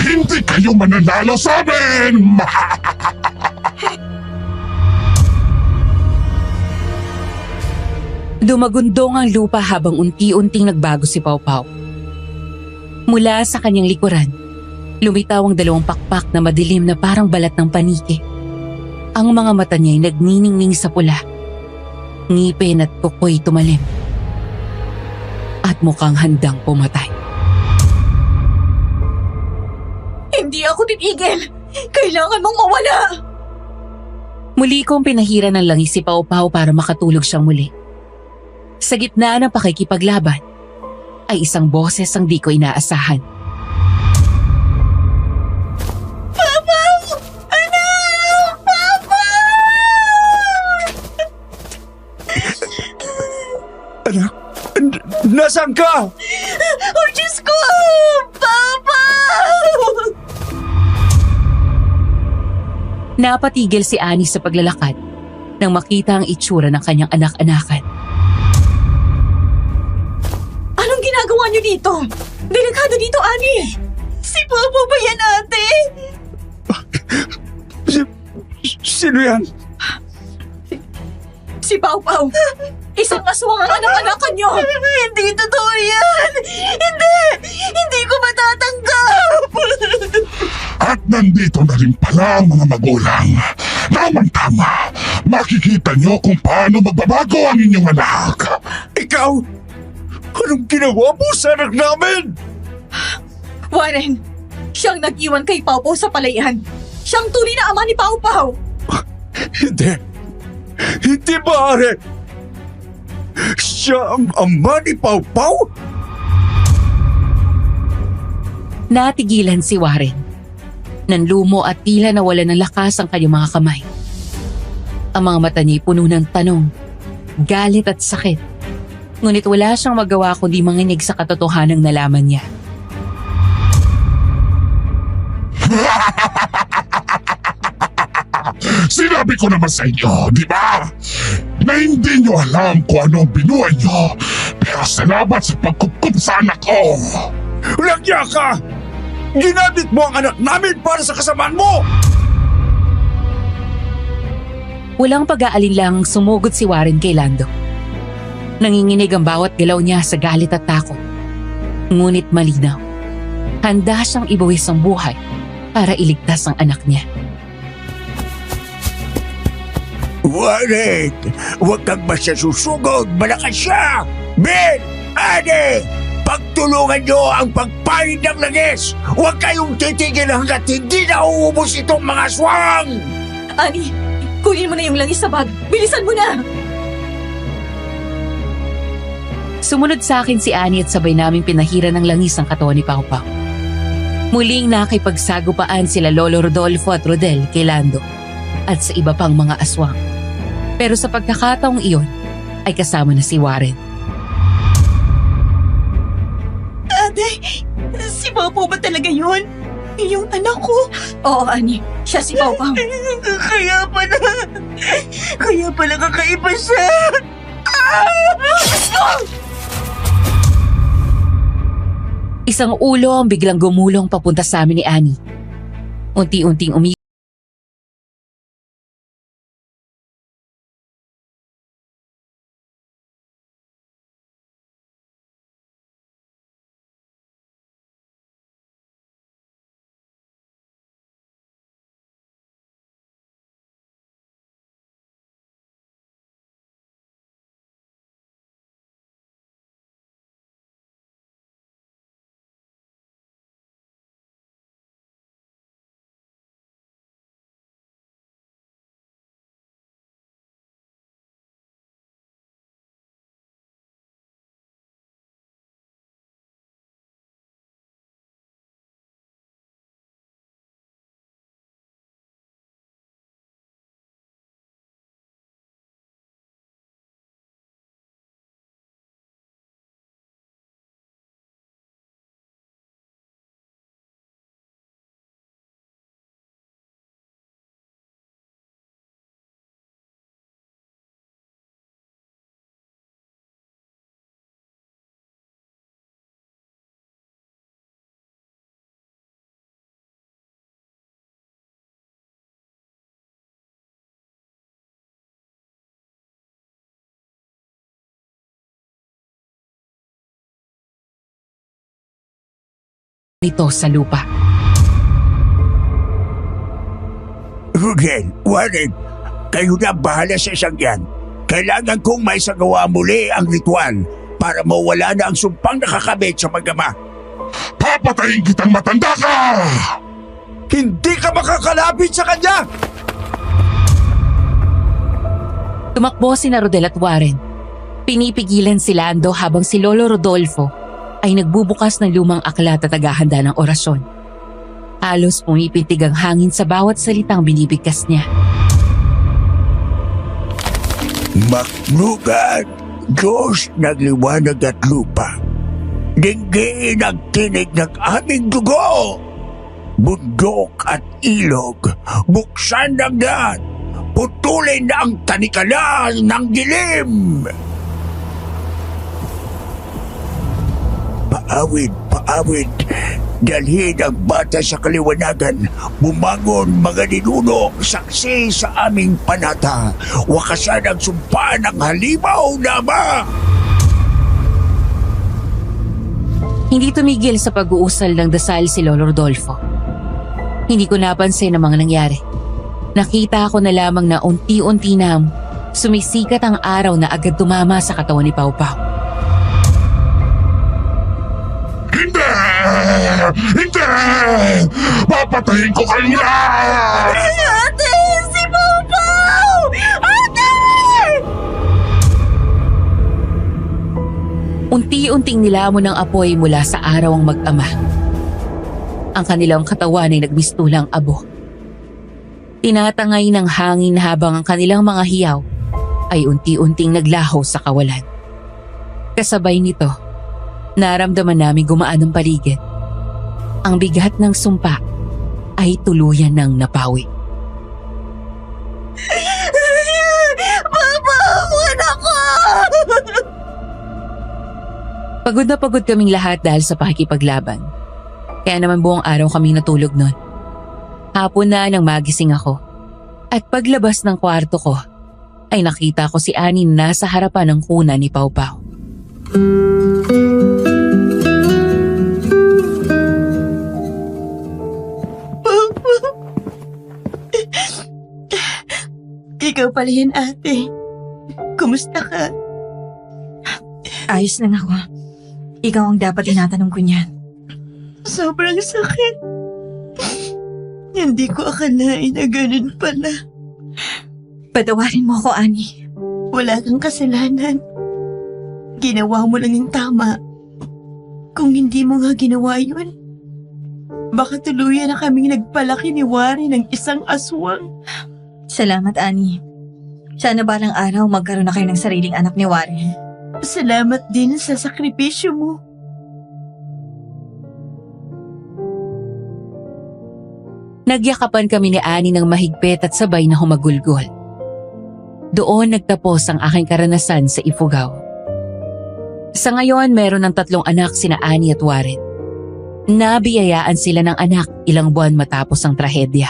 hindi kayo mananalo sa amin! Dumagundong ang lupa habang unti-unting nagbago si Pau Pau. Mula sa kanyang likuran, lumitaw ang 2 pakpak na madilim na parang balat ng paniki. Ang mga mata niya ay nagniningning sa pula. Ngipin at kuko'y tumalim. At mukhang handang pumatay. Hindi ako titigil! Kailangan mong mawala! Muli kong pinahira ng langis si Pau Pau para makatulog siyang muli. Sa gitna ng pakikipaglaban, ay isang boses ang di ko inaasahan. Anak, nasaan ka? Oh, Diyos ko! Papa! Napatigil si Annie sa paglalakad nang makita ang itsura ng kanyang anak-anakan. Anong ginagawa niyo dito? Delikado dito, Annie! Si Papa ba yan, ate? Sino yan? Si Pau Pau! Isang aswang ang anak-anakan niyo! Hindi totoo yan! Hindi! Hindi ko matatanggap! At nandito na rin pala ang mga magulang. Tama-tama. Makikita niyo kung paano magbabago ang inyong anak. Ikaw? Anong ginawa mo sa anak namin? Warren, siyang nag-iwan kay Pau Pau sa palayan. Siyang tunay na ama ni Pau Pau. Hindi. Hindi maaari. Siya ang ama ni Pau Pau? Natigilan si Warren. Nanlumo at tila nawala ng lakas ang kanyang mga kamay. Ang mga mata niya puno ng tanong, galit at sakit. Ngunit wala siyang magawa kundi manginig sa katotohanang nalaman niya. Sinabi ko naman sa inyo, di ba? Na hindi nyo alam kung ano ang binuhay nyo. Pero salamat sa pagkukup sa anak ko. Lagya ka! Ginamit mo ang anak namin para sa kasamaan mo! Walang pag-aalinlang sumugod si Warren kay Lando. Nanginginig ang bawat galaw niya sa galit at takot. Ngunit malinaw, handa siyang ibuwis ang buhay para iligtas ang anak niya. Warren! Huwag kang basta susugod! Malakas siya! Ben! Ade! Pagtulungan niyo ang pagpahin ng langis! Huwag kayong titigil hanggat hindi na uubos itong mga aswang! Annie, kunin mo na yung langis sa bag. Bilisan mo na! Sumunod sa akin si Annie at sabay naming pinahira ng langis ang katawan ni Pau Pau. Muling nakipagsagupaan sila Lolo Rodolfo at Rodel kay Lando at sa iba pang mga aswang. Pero sa pagkakataong iyon ay kasama na si Warren. Ate, si Pau Pau ba talaga yun? Yung anak ko? Oo, Annie. Siya si Pau Pau. Kaya pala kakaiba siya. Isang ulo ang biglang gumulong papunta sa amin ni Annie. Unti-unting nito sa lupa. Rugel, Warren, kayo na bahala sa isang yan. Kailangan kong may sagawa muli ang ritual para mawala na ang sumpang nakakabit sa mag-ama. Papatayin kitang matanda ka! Hindi ka makakalapit sa kanya! Tumakbo sina Rodel at Warren. Pinipigilan si Lando habang si Lolo Rodolfo ay nagbubukas ng lumang aklat at naghahanda ng orasyon. Halos pumipintig ang hangin sa bawat salitang binibigkas niya. Maklugan, Diyos nagliwanag at lupa. Dinggin ang tinig ng aming dugo. Bundok at ilog, buksan ng daan. Putulin na ang tanikalan ng dilim. Paawid, dalhin ang bata sa kaliwanagan. Bumangon mga ninuno, saksi sa aming panata. Wakasan ang sumpa ng halimaw na ama. Hindi tumigil sa pag-uusal ng dasal si Lolo Rodolfo. Hindi ko napansin ang mga nangyari. Nakita ko na lamang na unti-unti na sumisikat ang araw na agad tumama sa katawan ni Pau Pau. Hindi! Hindi! Papatayin ko kayo lahat! Ate! Si Pau! Ate! Unti-unting nilamon ng apoy mula sa araw ang mag-ama. Ang kanilang katawan ay nagmistulang abo. Tinatangay ng hangin habang ang kanilang mga hiyaw ay unti-unting naglaho sa kawalan. Kasabay nito, naramdaman namin gumaan ang paligid. Ang bigat ng sumpa ay tuluyan ng napawi. Papa! Anak ko! Pagod na pagod kaming lahat dahil sa pakikipaglaban. Kaya naman buong araw kaming natulog nun. Hapon na nang magising ako. At paglabas ng kwarto ko, ay nakita ko si Annie nasa harapan ng kuna ni Pau Pau. Ikaw pala yan, ate. Kumusta ka? Ayos lang ako. Ikaw ang dapat tinatanong ko niyan. Sobrang sakit. Hindi ko akalain na ganun pala. Patawarin mo ako, Annie. Wala kang kasalanan. Ginawa mo lang yung tama. Kung hindi mo nga ginawa yun, baka tuluyan na kaming nagpalaki ni Wari ng isang aswang. Salamat, Annie. Sana balang araw magkaroon na kayo ng sariling anak ni Warren. Salamat din sa sakripisyo mo. Nagyakapan kami ni Annie ng mahigpit at sabay na humagulgol. Doon nagtapos ang aking karanasan sa Ifugao. Sa ngayon, meron ng 3 anak sina Annie at Warren. Nabiyayaan sila ng anak ilang buwan matapos ang trahedya.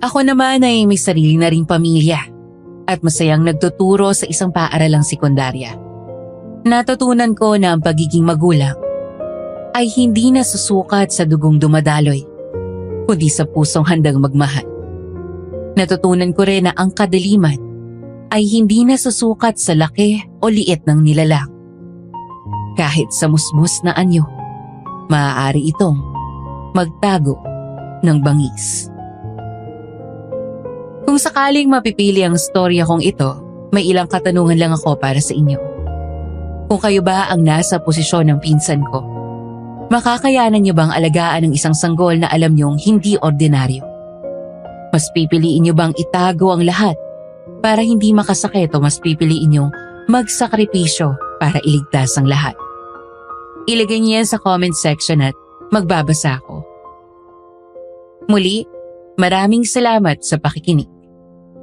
Ako naman ay may sarili na ring pamilya at masayang nagtuturo sa isang paaralang sekundarya. Natutunan ko na ang pagiging magulang ay hindi na susukat sa dugong dumadaloy, kundi sa pusong handang magmahal. Natutunan ko rin na ang kadaliman ay hindi na susukat sa laki o liit ng nilalang. Kahit sa musmus na anyo, maaari itong magtago ng bangis. Kung sakaling mapipili ang storya kong ito, may ilang katanungan lang ako para sa inyo. Kung kayo ba ang nasa posisyon ng pinsan ko, makakayanan niyo bang alagaan ng isang sanggol na alam niyong hindi ordinaryo? Mas pipiliin niyo bang itago ang lahat para hindi makasakit o mas pipiliin niyong magsakripisyo para iligtas ang lahat? Ilagay niyo yan sa comment section at magbabasa ako. Muli, maraming salamat sa pakikinig.